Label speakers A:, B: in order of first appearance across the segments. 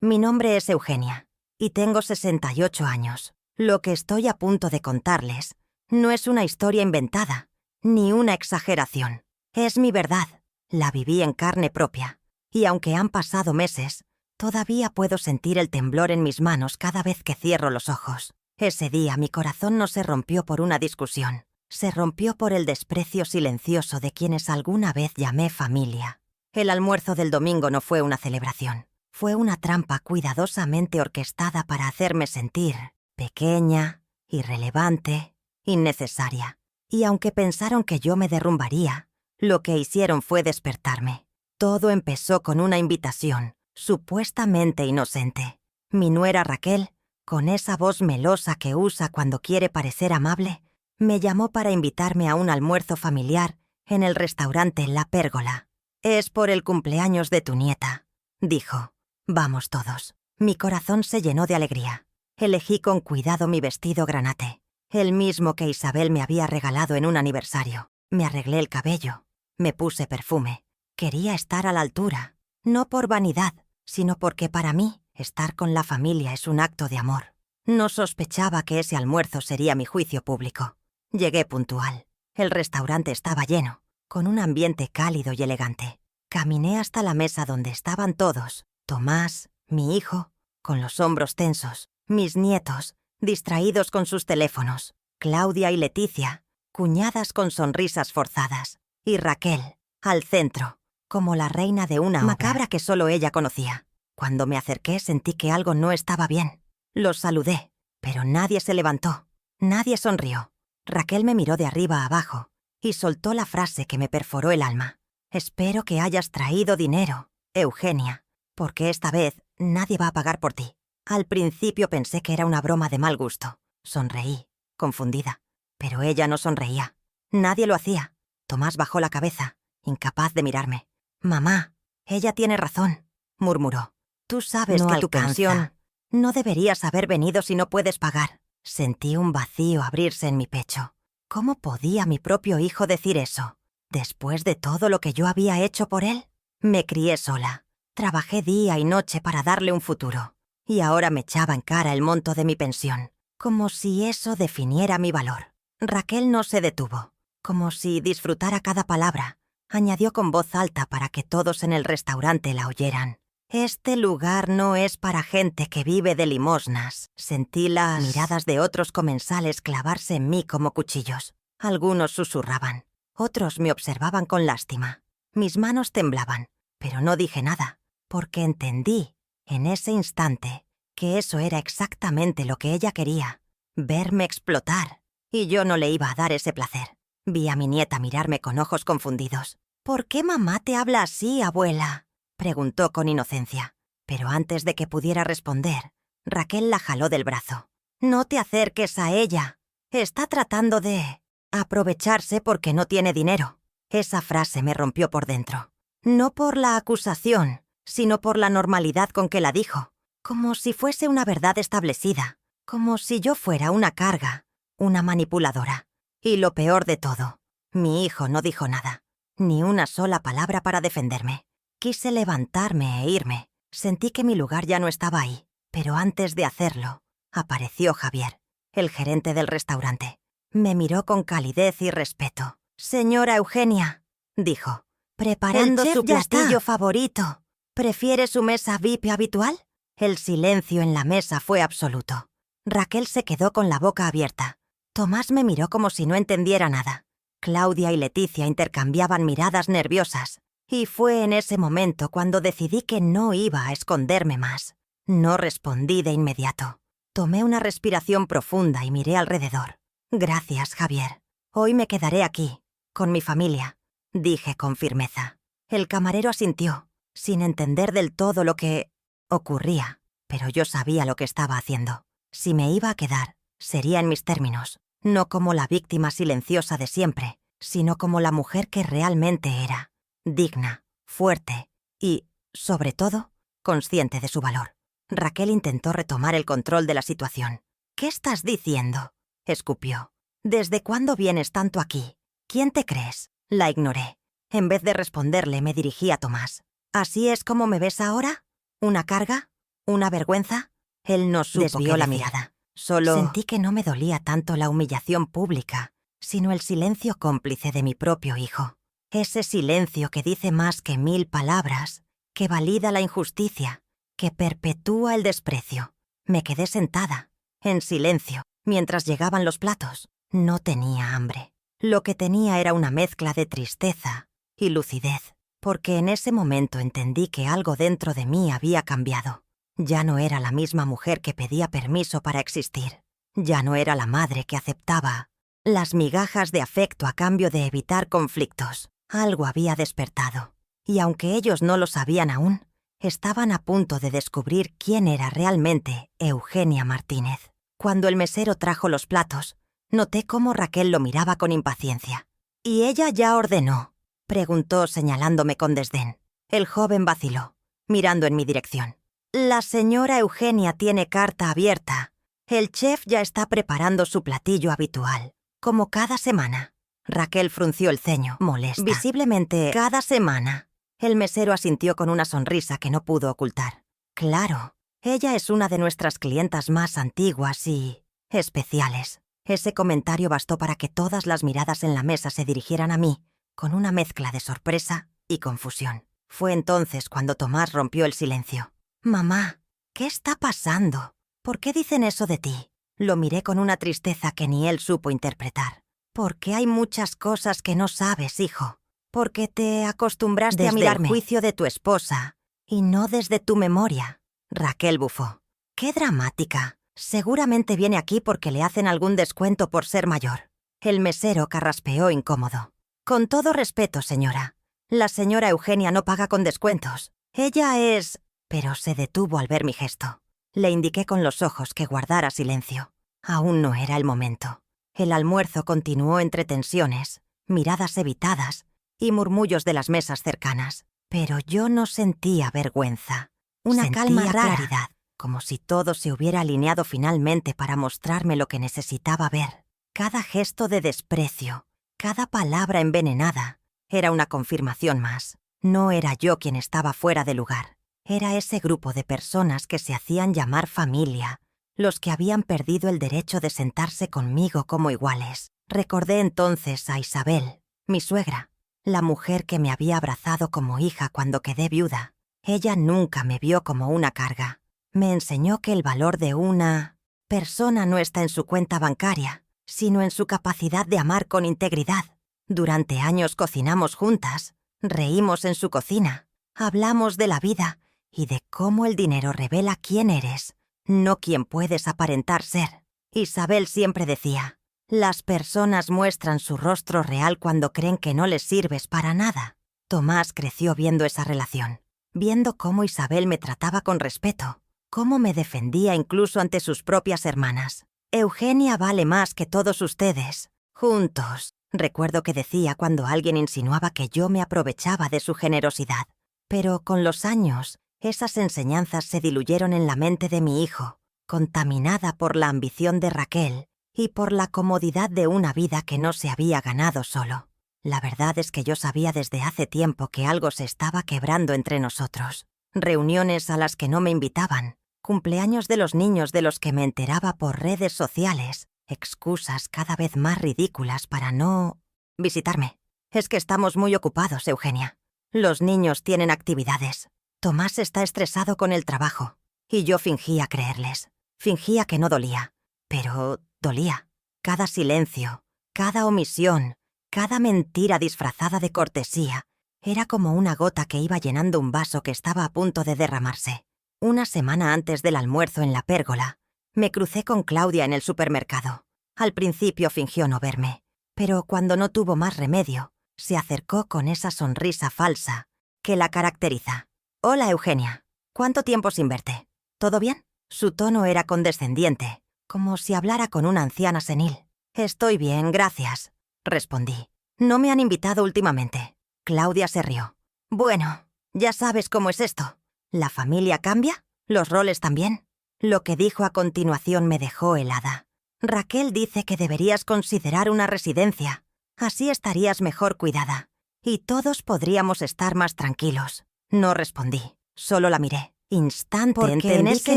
A: Mi nombre es Eugenia y tengo 68 años. Lo que estoy a punto de contarles no es una historia inventada, ni una exageración. Es mi verdad. La viví en carne propia. Y aunque han pasado meses, todavía puedo sentir el temblor en mis manos cada vez que cierro los ojos. Ese día mi corazón no se rompió por una discusión. Se rompió por el desprecio silencioso de quienes alguna vez llamé familia. El almuerzo del domingo no fue una celebración. Fue una trampa cuidadosamente orquestada para hacerme sentir pequeña, irrelevante, innecesaria. Y aunque pensaron que yo me derrumbaría, lo que hicieron fue despertarme. Todo empezó con una invitación, supuestamente inocente. Mi nuera Raquel, con esa voz melosa que usa cuando quiere parecer amable, me llamó para invitarme a un almuerzo familiar en el restaurante La Pérgola. «Es por el cumpleaños de tu nieta», dijo. «Vamos todos». Mi corazón se llenó de alegría. Elegí con cuidado mi vestido granate, el mismo que Isabel me había regalado en un aniversario. Me arreglé el cabello, me puse perfume. Quería estar a la altura, no por vanidad, sino porque para mí estar con la familia es un acto de amor. No sospechaba que ese almuerzo sería mi juicio público. Llegué puntual. El restaurante estaba lleno, con un ambiente cálido y elegante. Caminé hasta la mesa donde estaban todos: Tomás, mi hijo, con los hombros tensos, mis nietos, distraídos con sus teléfonos, Claudia y Leticia, cuñadas con sonrisas forzadas, y Raquel, al centro, como la reina de una macabra que solo ella conocía. Cuando me acerqué sentí que algo no estaba bien. Los saludé, pero nadie se levantó, nadie sonrió. Raquel me miró de arriba a abajo y soltó la frase que me perforó el alma. «Espero que hayas traído dinero, Eugenia, porque esta vez nadie va a pagar por ti». Al principio pensé que era una broma de mal gusto. Sonreí, confundida, pero ella no sonreía. Nadie lo hacía. Tomás bajó la cabeza, incapaz de mirarme. «Mamá, ella tiene razón», murmuró. «Tú sabes que tu pensión no deberías haber venido si no puedes pagar». Sentí un vacío abrirse en mi pecho. ¿Cómo podía mi propio hijo decir eso? Después de todo lo que yo había hecho por él. Me crié sola. Trabajé día y noche para darle un futuro. Y ahora me echaba en cara el monto de mi pensión, como si eso definiera mi valor. Raquel no se detuvo, como si disfrutara cada palabra. Añadió con voz alta para que todos en el restaurante la oyeran. «Este lugar no es para gente que vive de limosnas». Sentí las miradas de otros comensales clavarse en mí como cuchillos. Algunos susurraban, otros me observaban con lástima. Mis manos temblaban, pero no dije nada, porque entendí, en ese instante, que eso era exactamente lo que ella quería, verme explotar, y yo no le iba a dar ese placer. Vi a mi nieta mirarme con ojos confundidos. «¿Por qué mamá te habla así, abuela?», preguntó con inocencia. Pero antes de que pudiera responder, Raquel la jaló del brazo. «No te acerques a ella. Está tratando de aprovecharse porque no tiene dinero». Esa frase me rompió por dentro. No por la acusación, sino por la normalidad con que la dijo. Como si fuese una verdad establecida. Como si yo fuera una carga, una manipuladora. Y lo peor de todo, mi hijo no dijo nada. Ni una sola palabra para defenderme. Quise levantarme e irme. Sentí que mi lugar ya no estaba ahí. Pero antes de hacerlo, apareció Javier, el gerente del restaurante. Me miró con calidez y respeto. «Señora Eugenia», dijo, «preparando su platillo favorito. ¿Prefiere su mesa VIP habitual?». El silencio en la mesa fue absoluto. Raquel se quedó con la boca abierta. Tomás me miró como si no entendiera nada. Claudia y Leticia intercambiaban miradas nerviosas. Y fue en ese momento cuando decidí que no iba a esconderme más. No respondí de inmediato. Tomé una respiración profunda y miré alrededor. «Gracias, Javier. Hoy me quedaré aquí, con mi familia», dije con firmeza. El camarero asintió, sin entender del todo lo que ocurría, pero yo sabía lo que estaba haciendo. Si me iba a quedar, sería en mis términos, no como la víctima silenciosa de siempre, sino como la mujer que realmente era. Digna, fuerte y, sobre todo, consciente de su valor. Raquel intentó retomar el control de la situación. «¿Qué estás diciendo?», escupió. «¿Desde cuándo vienes tanto aquí? ¿Quién te crees?». La ignoré. En vez de responderle, me dirigí a Tomás. «¿Así es como me ves ahora? ¿Una carga? ¿Una vergüenza? Él no supo. Desvió la mirada. Solo sentí que no me dolía tanto la humillación pública, sino el silencio cómplice de mi propio hijo. Ese silencio que dice más que 1000 palabras, que valida la injusticia, que perpetúa el desprecio. Me quedé sentada, en silencio, mientras llegaban los platos. No tenía hambre. Lo que tenía era una mezcla de tristeza y lucidez, porque en ese momento entendí que algo dentro de mí había cambiado. Ya no era la misma mujer que pedía permiso para existir. Ya no era la madre que aceptaba las migajas de afecto a cambio de evitar conflictos. Algo había despertado, y aunque ellos no lo sabían aún, estaban a punto de descubrir quién era realmente Eugenia Martínez. Cuando el mesero trajo los platos, noté cómo Raquel lo miraba con impaciencia. «¿Y ella ya ordenó?», preguntó señalándome con desdén. El joven vaciló, mirando en mi dirección. «La señora Eugenia tiene carta abierta. El chef ya está preparando su platillo habitual, como cada semana». Raquel frunció el ceño, molesta. Visiblemente, cada semana. El mesero asintió con una sonrisa que no pudo ocultar. «Claro, ella es una de nuestras clientas más antiguas y especiales». Ese comentario bastó para que todas las miradas en la mesa se dirigieran a mí, con una mezcla de sorpresa y confusión. Fue entonces cuando Tomás rompió el silencio. «Mamá, ¿qué está pasando? ¿Por qué dicen eso de ti?». Lo miré con una tristeza que ni él supo interpretar. «Porque hay muchas cosas que no sabes, hijo. Porque te acostumbraste a mirarme desde el juicio de tu esposa y no desde tu memoria». Raquel bufó. «Qué dramática. Seguramente viene aquí porque le hacen algún descuento por ser mayor». El mesero carraspeó incómodo. «Con todo respeto, señora. La señora Eugenia no paga con descuentos. Ella es...». Pero se detuvo al ver mi gesto. Le indiqué con los ojos que guardara silencio. Aún no era el momento. El almuerzo continuó entre tensiones, miradas evitadas y murmullos de las mesas cercanas. Pero yo no sentía vergüenza. Una calma rara, claridad, como si todo se hubiera alineado finalmente para mostrarme lo que necesitaba ver. Cada gesto de desprecio, cada palabra envenenada, era una confirmación más. No era yo quien estaba fuera de lugar. Era ese grupo de personas que se hacían llamar familia, los que habían perdido el derecho de sentarse conmigo como iguales. Recordé entonces a Isabel, mi suegra, la mujer que me había abrazado como hija cuando quedé viuda. Ella nunca me vio como una carga. Me enseñó que el valor de una persona no está en su cuenta bancaria, sino en su capacidad de amar con integridad. Durante años cocinamos juntas, reímos en su cocina, hablamos de la vida y de cómo el dinero revela quién eres, no quién puedes aparentar ser. Isabel siempre decía, las personas muestran su rostro real cuando creen que no les sirves para nada. Tomás creció viendo esa relación, viendo cómo Isabel me trataba con respeto, cómo me defendía incluso ante sus propias hermanas. Eugenia vale más que todos ustedes, juntos. Recuerdo que decía cuando alguien insinuaba que yo me aprovechaba de su generosidad. Pero con los años, esas enseñanzas se diluyeron en la mente de mi hijo, contaminada por la ambición de Raquel y por la comodidad de una vida que no se había ganado solo. La verdad es que yo sabía desde hace tiempo que algo se estaba quebrando entre nosotros. Reuniones a las que no me invitaban, cumpleaños de los niños de los que me enteraba por redes sociales, excusas cada vez más ridículas para no visitarme. Es que estamos muy ocupados, Eugenia. Los niños tienen actividades. Tomás está estresado con el trabajo. Y yo fingía creerles. Fingía que no dolía. Pero dolía. Cada silencio, cada omisión, cada mentira disfrazada de cortesía, era como una gota que iba llenando un vaso que estaba a punto de derramarse. Una semana antes del almuerzo en la pérgola, me crucé con Claudia en el supermercado. Al principio fingió no verme, pero cuando no tuvo más remedio, se acercó con esa sonrisa falsa que la caracteriza. «Hola, Eugenia. ¿Cuánto tiempo sin verte? ¿Todo bien?». Su tono era condescendiente, como si hablara con una anciana senil. «Estoy bien, gracias», respondí. «No me han invitado últimamente». Claudia se rió. «Bueno, ya sabes cómo es esto. ¿La familia cambia? ¿Los roles también?». Lo que dijo a continuación me dejó helada. «Raquel dice que deberías considerar una residencia. Así estarías mejor cuidada. Y todos podríamos estar más tranquilos». No respondí, solo la miré. instante entendí que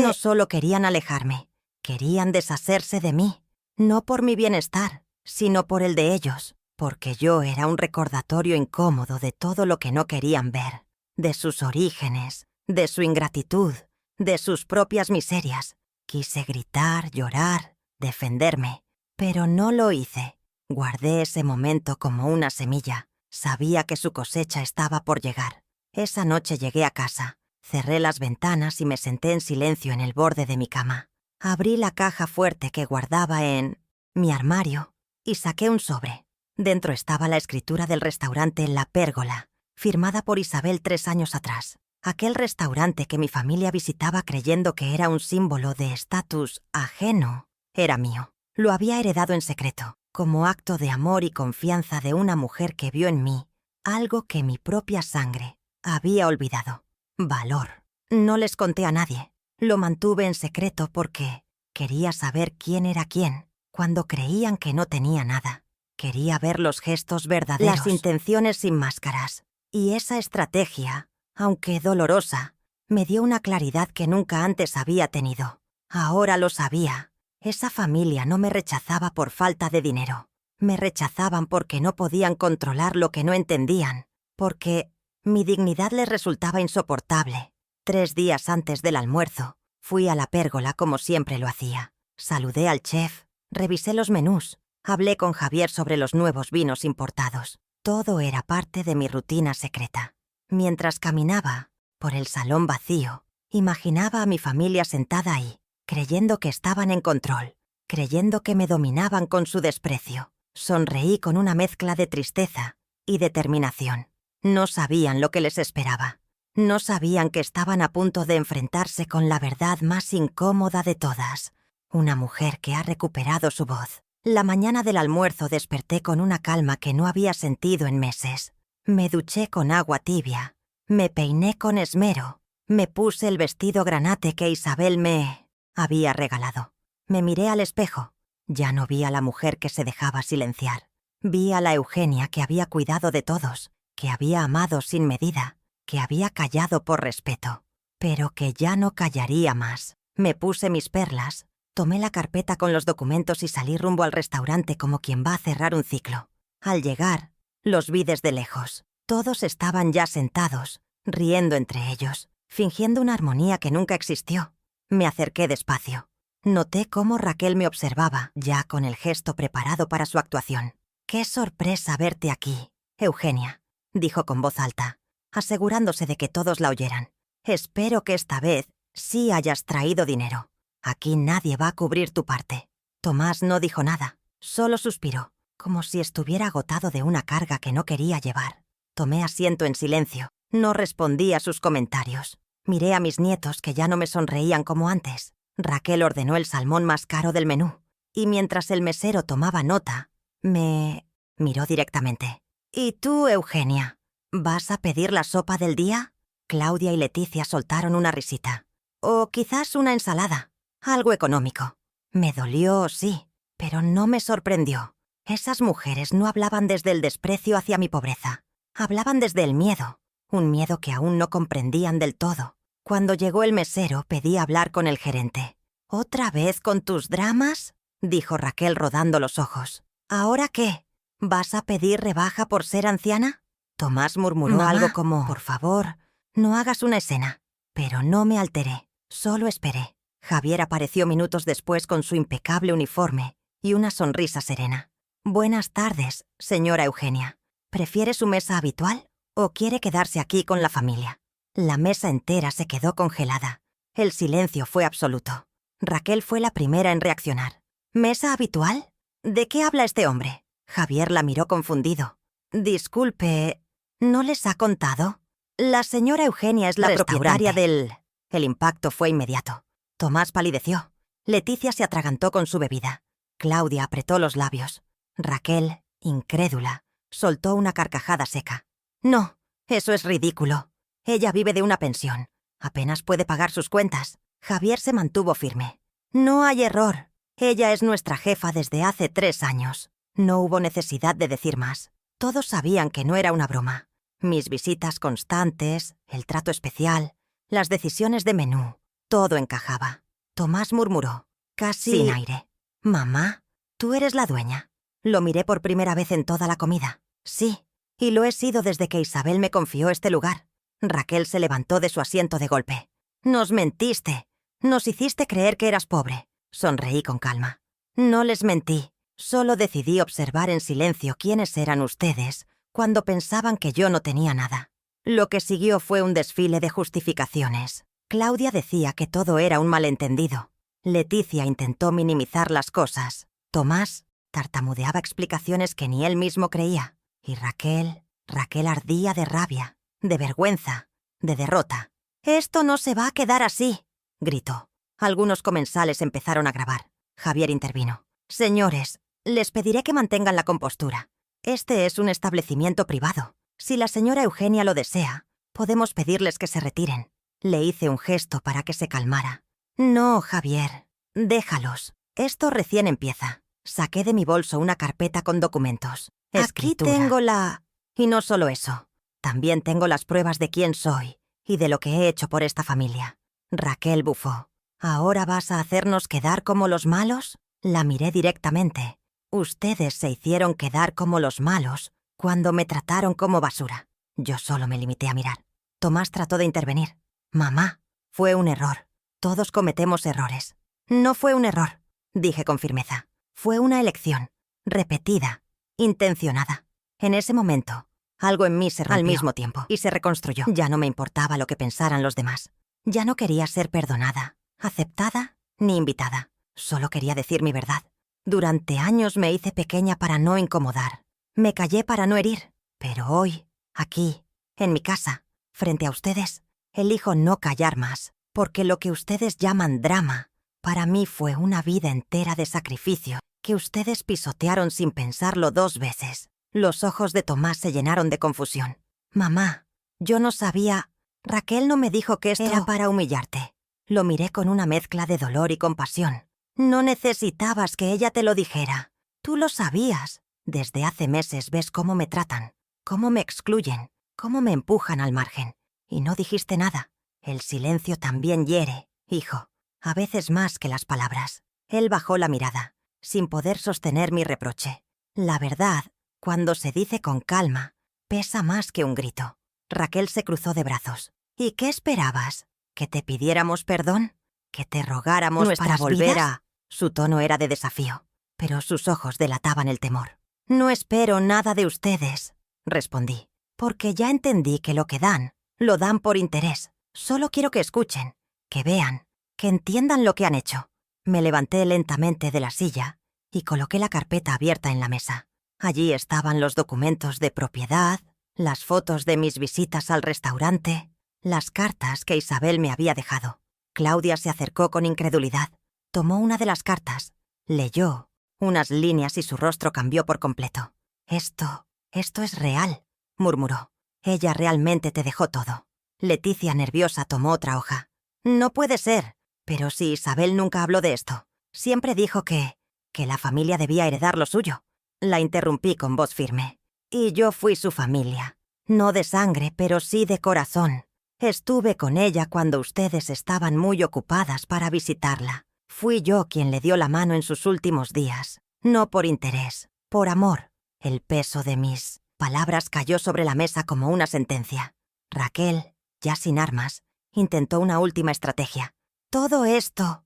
A: no solo querían alejarme, querían deshacerse de mí, no por mi bienestar, sino por el de ellos, porque yo era un recordatorio incómodo de todo lo que no querían ver, de sus orígenes, de su ingratitud, de sus propias miserias. Quise gritar, llorar, defenderme, pero no lo hice. Guardé ese momento como una semilla. Sabía que su cosecha estaba por llegar. Esa noche llegué a casa, cerré las ventanas y me senté en silencio en el borde de mi cama. Abrí la caja fuerte que guardaba en mi armario y saqué un sobre. Dentro estaba la escritura del restaurante La Pérgola, firmada por Isabel 3 años atrás. Aquel restaurante que mi familia visitaba creyendo que era un símbolo de estatus ajeno, era mío. Lo había heredado en secreto, como acto de amor y confianza de una mujer que vio en mí algo que mi propia sangre había olvidado. Valor. No les conté a nadie. Lo mantuve en secreto porque quería saber quién era quién, cuando creían que no tenía nada. Quería ver los gestos verdaderos, las intenciones sin máscaras. Y esa estrategia, aunque dolorosa, me dio una claridad que nunca antes había tenido. Ahora lo sabía. Esa familia no me rechazaba por falta de dinero. Me rechazaban porque no podían controlar lo que no entendían, porque mi dignidad les resultaba insoportable. 3 días antes del almuerzo, fui a la pérgola como siempre lo hacía. Saludé al chef, revisé los menús, hablé con Javier sobre los nuevos vinos importados. Todo era parte de mi rutina secreta. Mientras caminaba por el salón vacío, imaginaba a mi familia sentada ahí, creyendo que estaban en control, creyendo que me dominaban con su desprecio. Sonreí con una mezcla de tristeza y determinación. No sabían lo que les esperaba. No sabían que estaban a punto de enfrentarse con la verdad más incómoda de todas. Una mujer que ha recuperado su voz. La mañana del almuerzo desperté con una calma que no había sentido en meses. Me duché con agua tibia. Me peiné con esmero. Me puse el vestido granate que Isabel me había regalado. Me miré al espejo. Ya no vi a la mujer que se dejaba silenciar. Vi a la Eugenia que había cuidado de todos, que había amado sin medida, que había callado por respeto, pero que ya no callaría más. Me puse mis perlas, tomé la carpeta con los documentos y salí rumbo al restaurante como quien va a cerrar un ciclo. Al llegar, los vi desde lejos. Todos estaban ya sentados, riendo entre ellos, fingiendo una armonía que nunca existió. Me acerqué despacio. Noté cómo Raquel me observaba, ya con el gesto preparado para su actuación. «Qué sorpresa verte aquí, Eugenia», dijo con voz alta, asegurándose de que todos la oyeran. «Espero que esta vez sí hayas traído dinero. Aquí nadie va a cubrir tu parte». Tomás no dijo nada, solo suspiró, como si estuviera agotado de una carga que no quería llevar. Tomé asiento en silencio, no respondí a sus comentarios. Miré a mis nietos que ya no me sonreían como antes. Raquel ordenó el salmón más caro del menú, y mientras el mesero tomaba nota, me miró directamente. «¿Y tú, Eugenia, vas a pedir la sopa del día?» Claudia y Leticia soltaron una risita. «O quizás una ensalada, algo económico». Me dolió, sí, pero no me sorprendió. Esas mujeres no hablaban desde el desprecio hacia mi pobreza. Hablaban desde el miedo, un miedo que aún no comprendían del todo. Cuando llegó el mesero, pedí hablar con el gerente. «¿Otra vez con tus dramas?», dijo Raquel rodando los ojos. «¿Ahora qué? ¿Vas a pedir rebaja por ser anciana?» Tomás murmuró
B: Mamá,
A: algo como «Por favor, no hagas una escena». Pero no me alteré, solo esperé. Javier apareció minutos después con su impecable uniforme y una sonrisa serena. «Buenas tardes, señora Eugenia. ¿Prefiere su mesa habitual o quiere quedarse aquí con la familia?» La mesa entera se quedó congelada. El silencio fue absoluto. Raquel fue la primera en reaccionar. «¿Mesa habitual? ¿De qué habla este hombre?» Javier la miró confundido. «Disculpe, ¿no les ha contado? La señora Eugenia es la propietaria del...» El impacto fue inmediato. Tomás palideció. Leticia se atragantó con su bebida. Claudia apretó los labios. Raquel, incrédula, soltó una carcajada seca. «No, eso es ridículo. Ella vive de una pensión. Apenas puede pagar sus cuentas». Javier se mantuvo firme. «No hay error. Ella es nuestra jefa desde hace 3 años». No hubo necesidad de decir más. Todos sabían que no era una broma. Mis visitas constantes, el trato especial, las decisiones de menú, todo encajaba. Tomás murmuró, casi sin aire. «Mamá, tú eres la dueña». Lo miré por primera vez en toda la comida. Sí, y lo he sido desde que Isabel me confió este lugar. Raquel se levantó de su asiento de golpe. «Nos mentiste. Nos hiciste creer que eras pobre». Sonreí con calma. «No les mentí. Solo decidí observar en silencio quiénes eran ustedes cuando pensaban que yo no tenía nada». Lo que siguió fue un desfile de justificaciones. Claudia decía que todo era un malentendido. Leticia intentó minimizar las cosas. Tomás tartamudeaba explicaciones que ni él mismo creía. Y Raquel ardía de rabia, de vergüenza, de derrota. «Esto no se va a quedar así», gritó. Algunos comensales empezaron a grabar. Javier intervino. «Señores, les pediré que mantengan la compostura. Este es un establecimiento privado. Si la señora Eugenia lo desea, podemos pedirles que se retiren». Le hice un gesto para que se calmara. «No, Javier, déjalos. Esto recién empieza». Saqué de mi bolso una carpeta con documentos. Escritura. Aquí tengo la... Y no solo eso. También tengo las pruebas de quién soy y de lo que he hecho por esta familia. Raquel bufó. ¿Ahora vas a hacernos quedar como los malos? La miré directamente. Ustedes se hicieron quedar como los malos cuando me trataron como basura. Yo solo me limité a mirar. Tomás trató de intervenir. «Mamá, fue un error. Todos cometemos errores». «No fue un error», dije con firmeza. «Fue una elección, repetida, intencionada». En ese momento, algo en mí se rompió al mismo tiempo y se reconstruyó. Ya no me importaba lo que pensaran los demás. Ya no quería ser perdonada, aceptada ni invitada. Solo quería decir mi verdad. Durante años me hice pequeña para no incomodar. Me callé para no herir. Pero hoy, aquí, en mi casa, frente a ustedes, elijo no callar más, porque lo que ustedes llaman drama, para mí fue una vida entera de sacrificio que ustedes pisotearon sin pensarlo 2 veces. Los ojos de Tomás se llenaron de confusión. «Mamá, yo no sabía... Raquel no me dijo que esto era para humillarte». Lo miré con una mezcla de dolor y compasión. «No necesitabas que ella te lo dijera. Tú lo sabías. Desde hace meses ves cómo me tratan, cómo me excluyen, cómo me empujan al margen. Y no dijiste nada. El silencio también hiere, hijo. A veces más que las palabras». Él bajó la mirada, sin poder sostener mi reproche. La verdad, cuando se dice con calma, pesa más que un grito. Raquel se cruzó de brazos. «¿Y qué esperabas? ¿Que te pidiéramos perdón? ¿Que te rogáramos para volver a...?» Su tono era de desafío, pero sus ojos delataban el temor. «No espero nada de ustedes», respondí, «porque ya entendí que lo que dan, lo dan por interés. Solo quiero que escuchen, que vean, que entiendan lo que han hecho». Me levanté lentamente de la silla y coloqué la carpeta abierta en la mesa. Allí estaban los documentos de propiedad, las fotos de mis visitas al restaurante, las cartas que Isabel me había dejado. Claudia se acercó con incredulidad. Tomó una de las cartas, leyó unas líneas y su rostro cambió por completo. Esto es real», murmuró. «Ella realmente te dejó todo». Leticia, nerviosa, tomó otra hoja. «No puede ser. Pero si Isabel nunca habló de esto. Siempre dijo que la familia debía heredar lo suyo». La interrumpí con voz firme. «Y yo fui su familia. No de sangre, pero sí de corazón. Estuve con ella cuando ustedes estaban muy ocupadas para visitarla. Fui yo quien le dio la mano en sus últimos días. No por interés, por amor». El peso de mis palabras cayó sobre la mesa como una sentencia. Raquel, ya sin armas, intentó una última estrategia. Todo esto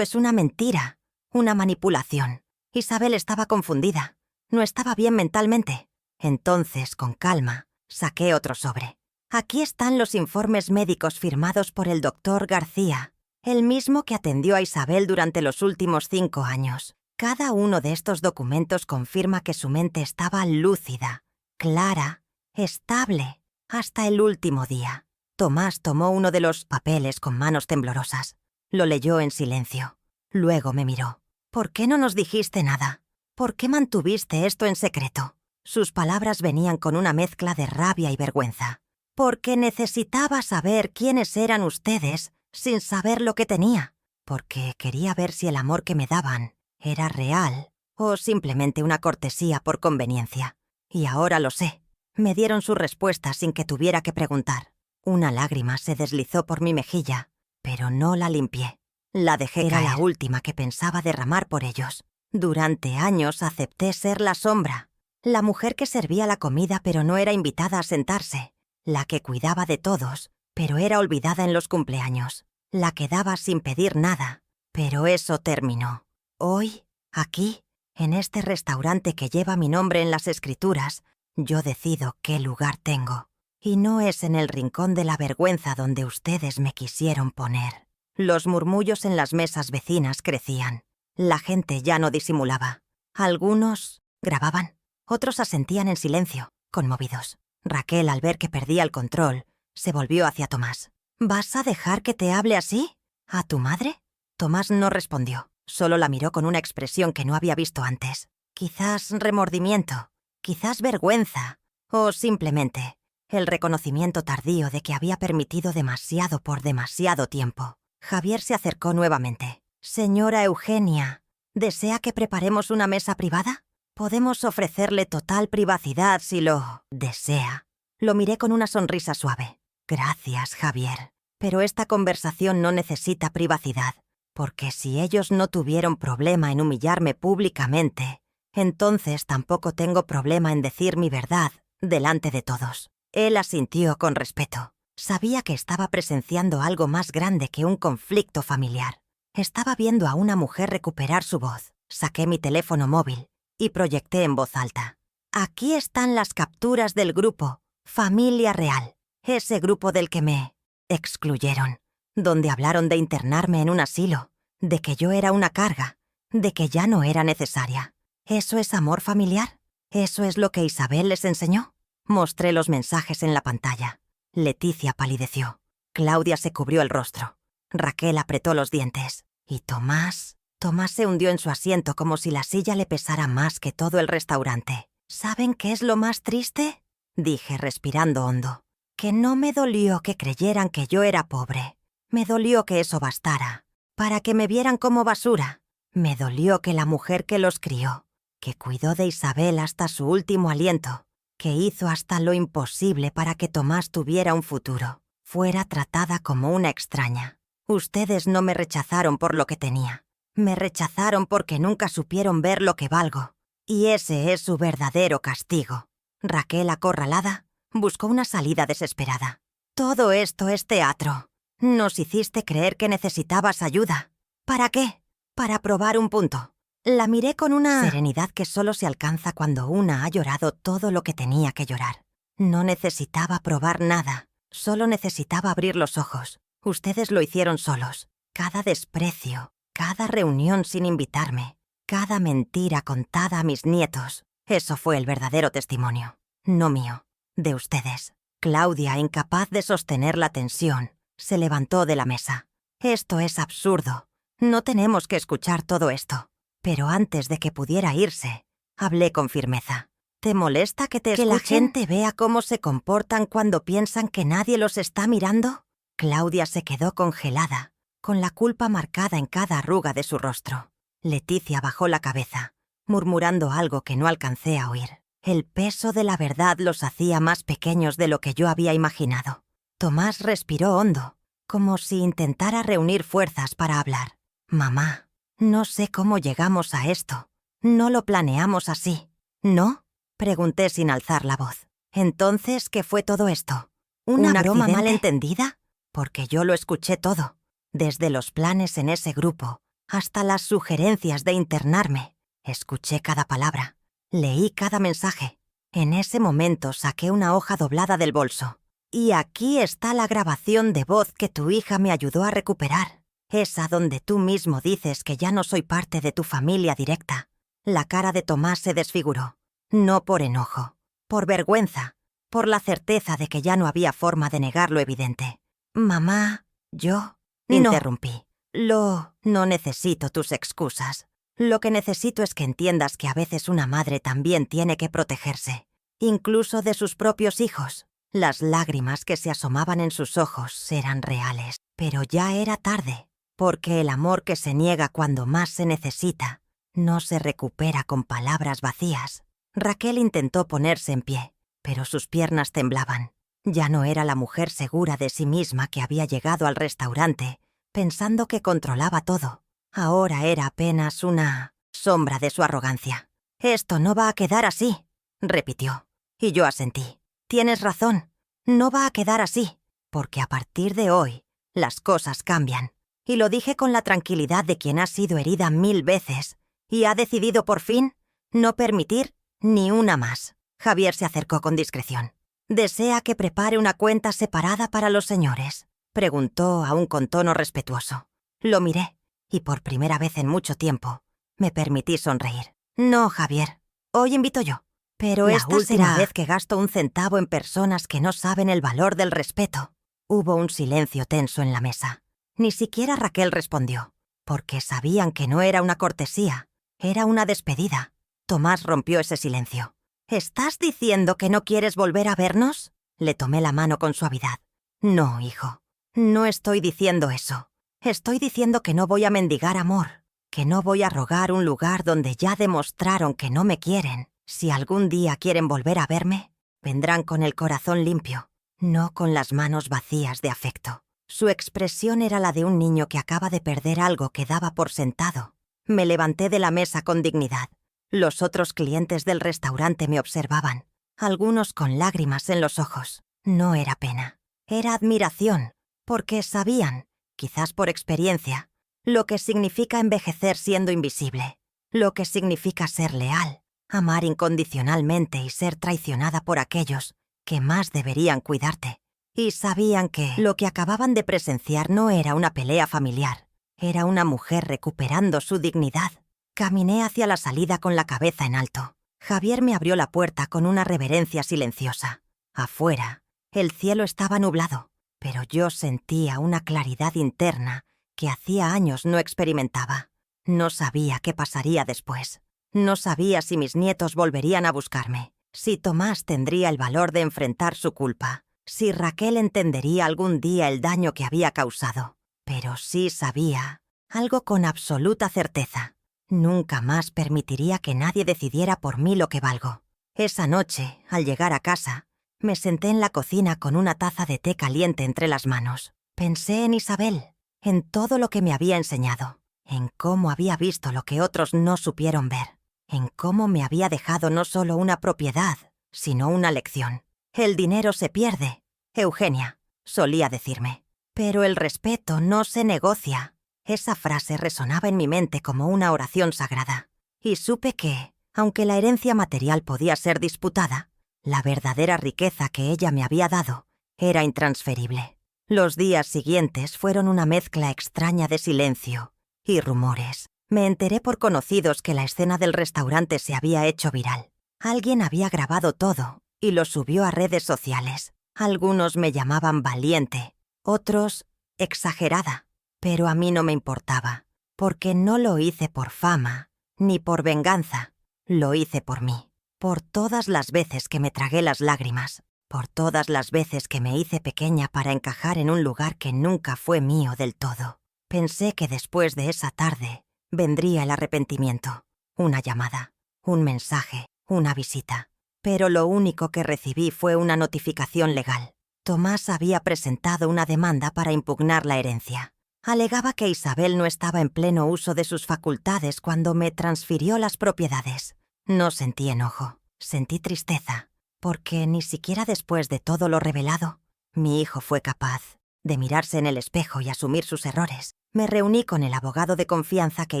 A: es una mentira, una manipulación». Isabel estaba confundida. No estaba bien mentalmente. Entonces, con calma, saqué otro sobre. «Aquí están los informes médicos firmados por el doctor García, el mismo que atendió a Isabel durante los últimos 5 años. Cada uno de estos documentos confirma que su mente estaba lúcida, clara, estable, hasta el último día». Tomás tomó uno de los papeles con manos temblorosas. Lo leyó en silencio. Luego me miró. «¿Por qué no nos dijiste nada? ¿Por qué mantuviste esto en secreto?» Sus palabras venían con una mezcla de rabia y vergüenza. «Porque necesitaba saber quiénes eran ustedes sin saber lo que tenía. Porque quería ver si el amor que me daban era real o simplemente una cortesía por conveniencia. Y ahora lo sé. Me dieron su respuesta sin que tuviera que preguntar. Una lágrima se deslizó por mi mejilla, pero no la limpié. La dejé caer. Era la última que pensaba derramar por ellos. Durante años acepté ser la sombra, la mujer que servía la comida pero no era invitada a sentarse, la que cuidaba de todos, pero era olvidada en los cumpleaños, la que daba sin pedir nada. Pero eso terminó. Hoy, aquí, en este restaurante que lleva mi nombre en las escrituras, yo decido qué lugar tengo. Y no es en el rincón de la vergüenza donde ustedes me quisieron poner. Los murmullos en las mesas vecinas crecían. La gente ya no disimulaba. Algunos grababan, otros asentían en silencio, conmovidos. Raquel, al ver que perdía el control, se volvió hacia Tomás. ¿Vas a dejar que te hable así? ¿A tu madre? Tomás no respondió, solo la miró con una expresión que no había visto antes. Quizás remordimiento, quizás vergüenza, o simplemente el reconocimiento tardío de que había permitido demasiado por demasiado tiempo. Javier se acercó nuevamente. «Señora Eugenia, ¿desea que preparemos una mesa privada? Podemos ofrecerle total privacidad si lo desea». Lo miré con una sonrisa suave. «Gracias, Javier. Pero esta conversación no necesita privacidad, porque si ellos no tuvieron problema en humillarme públicamente, entonces tampoco tengo problema en decir mi verdad delante de todos». Él asintió con respeto. Sabía que estaba presenciando algo más grande que un conflicto familiar. Estaba viendo a una mujer recuperar su voz. Saqué mi teléfono móvil y proyecté en voz alta. «Aquí están las capturas del grupo Familia Real, ese grupo del que me excluyeron, donde hablaron de internarme en un asilo, de que yo era una carga, de que ya no era necesaria. ¿Eso es amor familiar? ¿Eso es lo que Isabel les enseñó?» Mostré los mensajes en la pantalla. Leticia palideció. Claudia se cubrió el rostro. Raquel apretó los dientes. Y Tomás se hundió en su asiento como si la silla le pesara más que todo el restaurante. ¿Saben qué es lo más triste?, dije respirando hondo. Que no me dolió que creyeran que yo era pobre. Me dolió que eso bastara, para que me vieran como basura. Me dolió que la mujer que los crió, que cuidó de Isabel hasta su último aliento, que hizo hasta lo imposible para que Tomás tuviera un futuro, fuera tratada como una extraña. Ustedes no me rechazaron por lo que tenía. Me rechazaron porque nunca supieron ver lo que valgo. Y ese es su verdadero castigo. Raquel, acorralada, buscó una salida desesperada. Todo esto es teatro. Nos hiciste creer que necesitabas ayuda. ¿Para qué? Para probar un punto. La miré con una serenidad que solo se alcanza cuando una ha llorado todo lo que tenía que llorar. No necesitaba probar nada, solo necesitaba abrir los ojos. Ustedes lo hicieron solos. Cada desprecio, cada reunión sin invitarme, cada mentira contada a mis nietos. Eso fue el verdadero testimonio. No mío, de ustedes. Claudia, incapaz de sostener la tensión, se levantó de la mesa. «Esto es absurdo. No tenemos que escuchar todo esto». Pero antes de que pudiera irse, hablé con firmeza. ¿Te molesta que la gente vea cómo se comportan cuando piensan que nadie los está mirando? Claudia se quedó congelada, con la culpa marcada en cada arruga de su rostro. Leticia bajó la cabeza, murmurando algo que no alcancé a oír. El peso de la verdad los hacía más pequeños de lo que yo había imaginado. Tomás respiró hondo, como si intentara reunir fuerzas para hablar. «Mamá, no sé cómo llegamos a esto. No lo planeamos así, ¿no?», pregunté sin alzar la voz. «Entonces, ¿qué fue todo esto? ¿Una broma mal entendida?» Porque yo lo escuché todo, desde los planes en ese grupo hasta las sugerencias de internarme. Escuché cada palabra, leí cada mensaje. En ese momento saqué una hoja doblada del bolso. «Y aquí está la grabación de voz que tu hija me ayudó a recuperar. Esa donde tú mismo dices que ya no soy parte de tu familia directa». La cara de Tomás se desfiguró. No por enojo, por vergüenza, por la certeza de que ya no había forma de negar lo evidente. «Mamá, yo…», interrumpí. No necesito tus excusas. Lo que necesito es que entiendas que a veces una madre también tiene que protegerse, incluso de sus propios hijos». Las lágrimas que se asomaban en sus ojos eran reales, pero ya era tarde. Porque el amor que se niega cuando más se necesita no se recupera con palabras vacías. Raquel intentó ponerse en pie, pero sus piernas temblaban. Ya no era la mujer segura de sí misma que había llegado al restaurante, pensando que controlaba todo. Ahora era apenas una sombra de su arrogancia. «Esto no va a quedar así», repitió. Y yo asentí. «Tienes razón, no va a quedar así, porque a partir de hoy las cosas cambian». Y lo dije con la tranquilidad de quien ha sido herida 1000 veces y ha decidido por fin no permitir ni una más. Javier se acercó con discreción. «¿Desea que prepare una cuenta separada para los señores?», preguntó aún con tono respetuoso. Lo miré y por primera vez en mucho tiempo me permití sonreír. «No, Javier, hoy invito yo. Pero esta última vez que gasto un centavo en personas que no saben el valor del respeto». Hubo un silencio tenso en la mesa. Ni siquiera Raquel respondió, porque sabían que no era una cortesía, era una despedida. Tomás rompió ese silencio. «¿Estás diciendo que no quieres volver a vernos?», le tomé la mano con suavidad. «No, hijo, no estoy diciendo eso. Estoy diciendo que no voy a mendigar amor, que no voy a rogar un lugar donde ya demostraron que no me quieren. Si algún día quieren volver a verme, vendrán con el corazón limpio, no con las manos vacías de afecto». Su expresión era la de un niño que acaba de perder algo que daba por sentado. Me levanté de la mesa con dignidad. Los otros clientes del restaurante me observaban, algunos con lágrimas en los ojos. No era pena, era admiración, porque sabían, quizás por experiencia, lo que significa envejecer siendo invisible, lo que significa ser leal, amar incondicionalmente y ser traicionada por aquellos que más deberían cuidarte. Y sabían que lo que acababan de presenciar no era una pelea familiar, era una mujer recuperando su dignidad. Caminé hacia la salida con la cabeza en alto. Javier me abrió la puerta con una reverencia silenciosa. Afuera, el cielo estaba nublado, pero yo sentía una claridad interna que hacía años no experimentaba. No sabía qué pasaría después. No sabía si mis nietos volverían a buscarme, si Tomás tendría el valor de enfrentar su culpa, si Raquel entendería algún día el daño que había causado. Pero sí sabía algo con absoluta certeza. Nunca más permitiría que nadie decidiera por mí lo que valgo. Esa noche, al llegar a casa, me senté en la cocina con una taza de té caliente entre las manos. Pensé en Isabel, en todo lo que me había enseñado, en cómo había visto lo que otros no supieron ver, en cómo me había dejado no solo una propiedad, sino una lección. «El dinero se pierde, Eugenia», solía decirme, «pero el respeto no se negocia». Esa frase resonaba en mi mente como una oración sagrada, y supe que, aunque la herencia material podía ser disputada, la verdadera riqueza que ella me había dado era intransferible. Los días siguientes fueron una mezcla extraña de silencio y rumores. Me enteré por conocidos que la escena del restaurante se había hecho viral. Alguien había grabado todo y lo subió a redes sociales. Algunos me llamaban valiente, otros exagerada. Pero a mí no me importaba, porque no lo hice por fama, ni por venganza. Lo hice por mí, por todas las veces que me tragué las lágrimas, por todas las veces que me hice pequeña para encajar en un lugar que nunca fue mío del todo. Pensé que después de esa tarde vendría el arrepentimiento, una llamada, un mensaje, una visita. Pero lo único que recibí fue una notificación legal. Tomás había presentado una demanda para impugnar la herencia. Alegaba que Isabel no estaba en pleno uso de sus facultades cuando me transfirió las propiedades. No sentí enojo, sentí tristeza, porque ni siquiera después de todo lo revelado, mi hijo fue capaz de mirarse en el espejo y asumir sus errores. Me reuní con el abogado de confianza que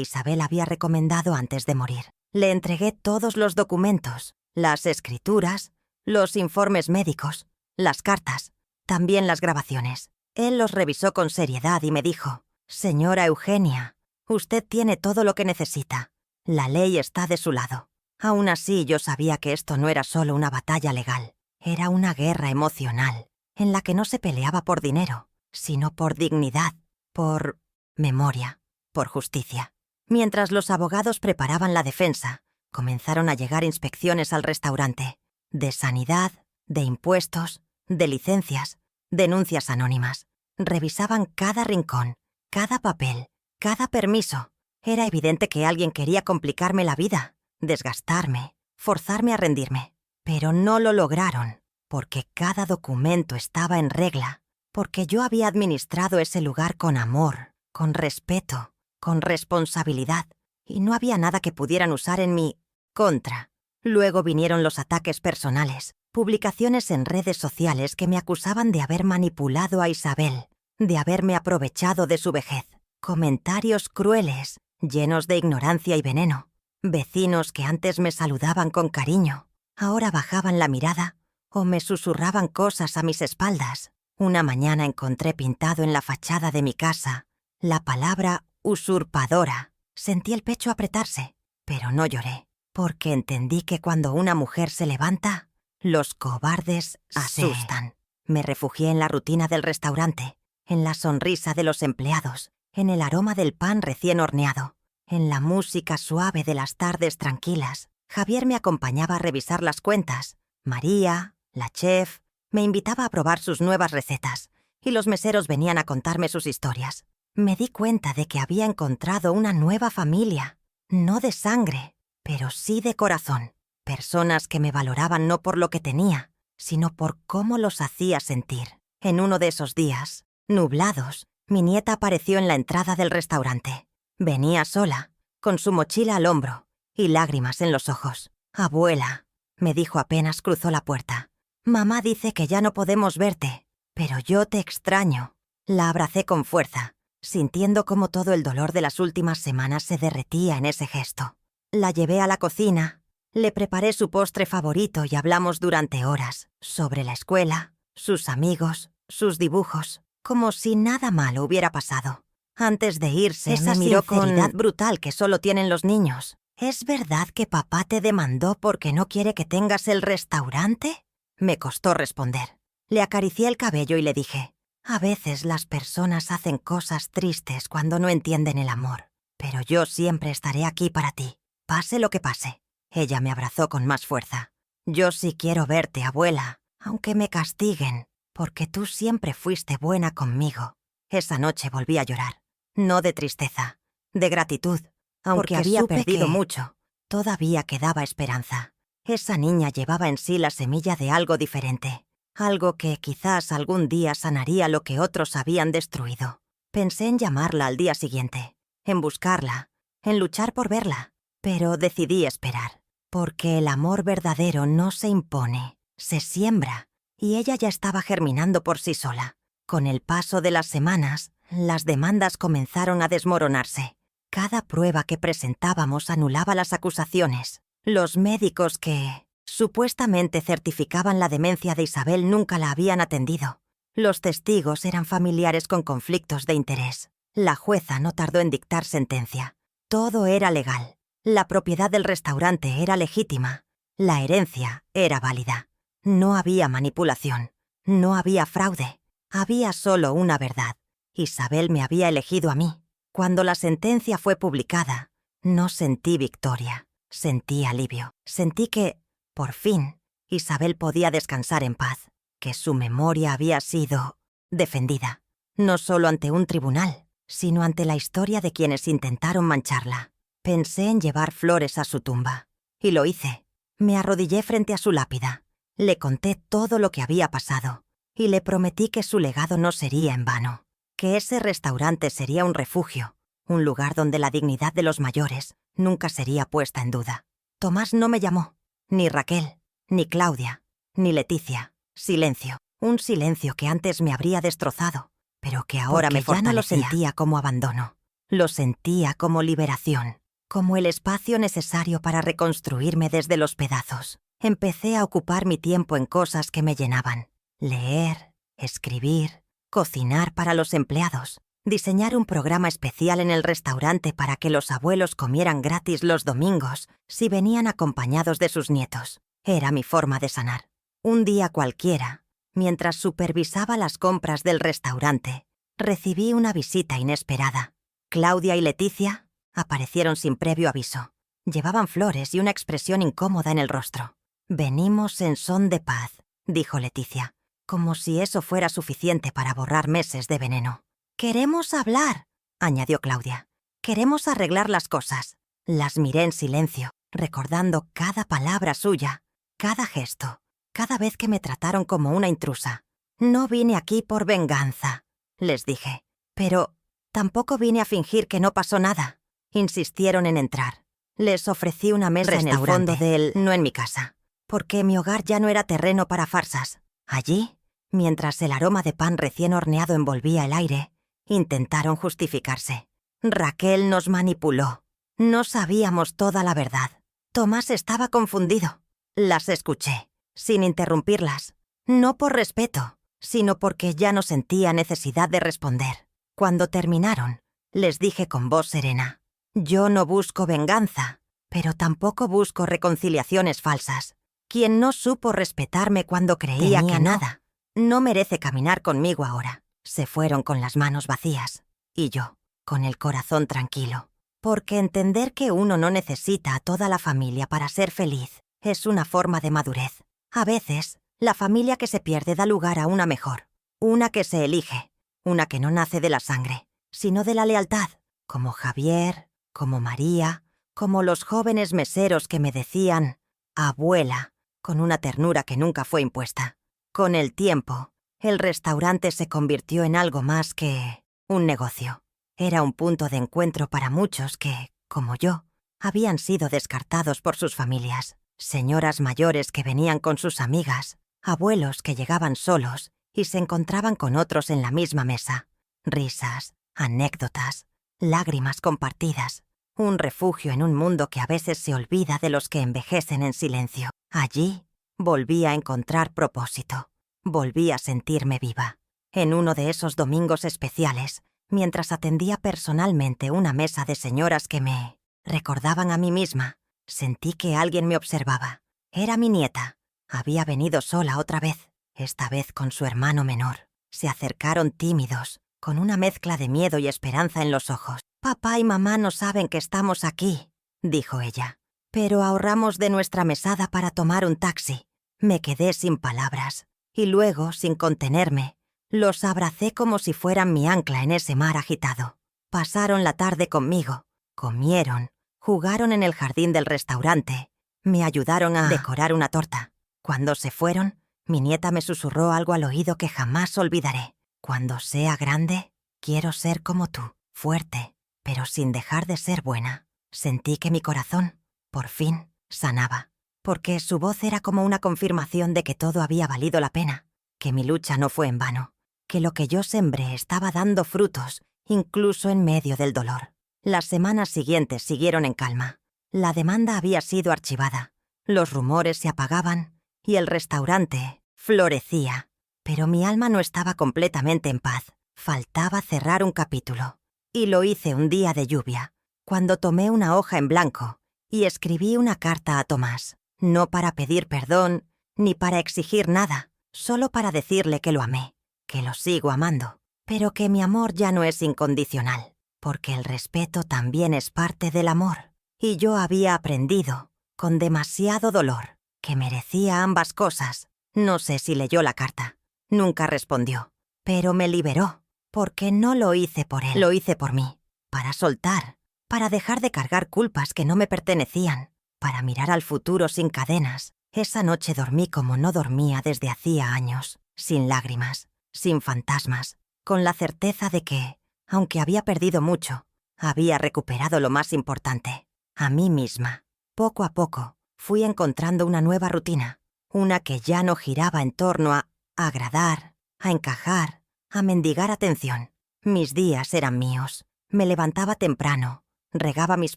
A: Isabel había recomendado antes de morir. Le entregué todos los documentos, las escrituras, los informes médicos, las cartas, también las grabaciones. Él los revisó con seriedad y me dijo: «Señora Eugenia, usted tiene todo lo que necesita. La ley está de su lado». Aún así, yo sabía que esto no era solo una batalla legal. Era una guerra emocional, en la que no se peleaba por dinero, sino por dignidad, por memoria, por justicia. Mientras los abogados preparaban la defensa, comenzaron a llegar inspecciones al restaurante, de sanidad, de impuestos, de licencias, denuncias anónimas. Revisaban cada rincón, cada papel, cada permiso. Era evidente que alguien quería complicarme la vida, desgastarme, forzarme a rendirme. Pero no lo lograron. porque cada documento estaba en regla, porque yo había administrado ese lugar con amor, con respeto, con responsabilidad, y no había nada que pudieran usar en mi contra. Luego vinieron los ataques personales, publicaciones en redes sociales que me acusaban de haber manipulado a Isabel, de haberme aprovechado de su vejez, comentarios crueles, llenos de ignorancia y veneno, vecinos que antes me saludaban con cariño, ahora bajaban la mirada o me susurraban cosas a mis espaldas. Una mañana encontré pintado en la fachada de mi casa la palabra usurpadora. Sentí el pecho apretarse, pero no lloré, porque entendí que cuando una mujer se levanta, los cobardes asustan. Me refugié en la rutina del restaurante, en la sonrisa de los empleados, en el aroma del pan recién horneado, en la música suave de las tardes tranquilas. Javier me acompañaba a revisar las cuentas. María, la chef, me invitaba a probar sus nuevas recetas, y los meseros venían a contarme sus historias. Me di cuenta de que había encontrado una nueva familia, no de sangre, pero sí de corazón. Personas que me valoraban no por lo que tenía, sino por cómo los hacía sentir. En uno de esos días, nublados, mi nieta apareció en la entrada del restaurante. Venía sola, con su mochila al hombro y lágrimas en los ojos. «Abuela», me dijo apenas cruzó la puerta, «mamá dice que ya no podemos verte, pero yo te extraño». La abracé con fuerza, sintiendo cómo todo el dolor de las últimas semanas se derretía en ese gesto. La llevé a la cocina, le preparé su postre favorito y hablamos durante horas sobre la escuela, sus amigos, sus dibujos, como si nada malo hubiera pasado. Antes de irse,
B: Esa
A: me miró
B: sinceridad
A: con brutal que solo tienen los niños. «¿Es verdad que papá te demandó porque no quiere que tengas el restaurante?». Me costó responder. Le acaricié el cabello y le dije, «A veces las personas hacen cosas tristes cuando no entienden el amor, pero yo siempre estaré aquí para ti, pase lo que pase». Ella me abrazó con más fuerza. «Yo sí quiero verte, abuela, aunque me castiguen, porque tú siempre fuiste buena conmigo». Esa noche volví a llorar, no de tristeza, de gratitud. Aunque había perdido mucho, todavía quedaba esperanza. Esa niña llevaba en sí la semilla de algo diferente, algo que quizás algún día sanaría lo que otros habían destruido. Pensé en llamarla al día siguiente, en buscarla, en luchar por verla, pero decidí esperar, porque el amor verdadero no se impone, se siembra, y ella ya estaba germinando por sí sola. Con el paso de las semanas, las demandas comenzaron a desmoronarse. Cada prueba que presentábamos anulaba las acusaciones. Los médicos que supuestamente certificaban la demencia de Isabel nunca la habían atendido. Los testigos eran familiares con conflictos de interés. La jueza no tardó en dictar sentencia. Todo era legal. La propiedad del restaurante era legítima. La herencia era válida. No había manipulación. No había fraude. Había solo una verdad. Isabel me había elegido a mí. Cuando la sentencia fue publicada, no sentí victoria, sentí alivio. Sentí que, por fin, Isabel podía descansar en paz, que su memoria había sido defendida, no solo ante un tribunal, sino ante la historia de quienes intentaron mancharla. Pensé en llevar flores a su tumba, y lo hice. Me arrodillé frente a su lápida, le conté todo lo que había pasado, y le prometí que su legado no sería en vano, que ese restaurante sería un refugio, un lugar donde la dignidad de los mayores nunca sería puesta en duda. Tomás no me llamó, ni Raquel, ni Claudia, ni Leticia. Silencio, un silencio que antes me habría destrozado, pero que ahora me fortalecía. Ya no lo sentía como abandono, lo sentía como liberación, como el espacio necesario para reconstruirme desde los pedazos. Empecé a ocupar mi tiempo en cosas que me llenaban: leer, escribir, cocinar para los empleados, diseñar un programa especial en el restaurante para que los abuelos comieran gratis los domingos si venían acompañados de sus nietos. Era mi forma de sanar. Un día cualquiera, mientras supervisaba las compras del restaurante, recibí una visita inesperada. Claudia y Leticia aparecieron sin previo aviso. Llevaban flores y una expresión incómoda en el rostro. «Venimos en son de paz», dijo Leticia, como si eso fuera suficiente para borrar meses de veneno. «Queremos hablar», añadió Claudia. «Queremos arreglar las cosas». Las miré en silencio, recordando cada palabra suya, cada gesto, cada vez que me trataron como una intrusa. No vine aquí por venganza, les dije. Pero tampoco vine a fingir que no pasó nada. Insistieron en entrar. Les ofrecí una mesa en el fondo no en mi casa, porque mi hogar ya no era terreno para farsas. Allí, mientras el aroma de pan recién horneado envolvía el aire, intentaron justificarse. Raquel nos manipuló. No sabíamos toda la verdad. Tomás estaba confundido. Las escuché, sin interrumpirlas. No por respeto, sino porque ya no sentía necesidad de responder. Cuando terminaron, les dije con voz serena: yo no busco venganza, pero tampoco busco reconciliaciones falsas. Quien no supo respetarme cuando creía que nada, no merece caminar conmigo ahora. Se fueron con las manos vacías, y yo, con el corazón tranquilo. Porque entender que uno no necesita a toda la familia para ser feliz es una forma de madurez. A veces, la familia que se pierde da lugar a una mejor, una que se elige, una que no nace de la sangre, sino de la lealtad, como Javier, como María, como los jóvenes meseros que me decían «abuela», con una ternura que nunca fue impuesta. Con el tiempo, el restaurante se convirtió en algo más que un negocio. Era un punto de encuentro para muchos que, como yo, habían sido descartados por sus familias. Señoras mayores que venían con sus amigas, abuelos que llegaban solos y se encontraban con otros en la misma mesa. Risas, anécdotas, lágrimas compartidas. Un refugio en un mundo que a veces se olvida de los que envejecen en silencio. Allí volví a encontrar propósito. Volví a sentirme viva. En uno de esos domingos especiales, mientras atendía personalmente una mesa de señoras que me recordaban a mí misma, sentí que alguien me observaba. Era mi nieta. Había venido sola otra vez, esta vez con su hermano menor. Se acercaron tímidos, con una mezcla de miedo y esperanza en los ojos. «Papá y mamá no saben que estamos aquí», dijo ella. «Pero ahorramos de nuestra mesada para tomar un taxi». Me quedé sin palabras, y luego, sin contenerme, los abracé como si fueran mi ancla en ese mar agitado. Pasaron la tarde conmigo, comieron, jugaron en el jardín del restaurante, me ayudaron a decorar una torta. Cuando se fueron, mi nieta me susurró algo al oído que jamás olvidaré. «Cuando sea grande, quiero ser como tú, fuerte, pero sin dejar de ser buena». Sentí que mi corazón, por fin, sanaba, porque su voz era como una confirmación de que todo había valido la pena, que mi lucha no fue en vano, que lo que yo sembré estaba dando frutos, incluso en medio del dolor. Las semanas siguientes siguieron en calma. La demanda había sido archivada, los rumores se apagaban y el restaurante florecía. Pero mi alma no estaba completamente en paz. Faltaba cerrar un capítulo. Y lo hice un día de lluvia, cuando tomé una hoja en blanco y escribí una carta a Tomás, no para pedir perdón ni para exigir nada, solo para decirle que lo amé, que lo sigo amando, pero que mi amor ya no es incondicional, porque el respeto también es parte del amor. Y yo había aprendido, con demasiado dolor, que merecía ambas cosas. No sé si leyó la carta. Nunca respondió, pero me liberó, porque no lo hice por él, lo hice por mí, para soltar, para dejar de cargar culpas que no me pertenecían, para mirar al futuro sin cadenas. Esa noche dormí como no dormía desde hacía años, sin lágrimas, sin fantasmas, con la certeza de que, aunque había perdido mucho, había recuperado lo más importante, a mí misma. Poco a poco, fui encontrando una nueva rutina, una que ya no giraba en torno a agradar, a encajar, a mendigar atención. Mis días eran míos. Me levantaba temprano, regaba mis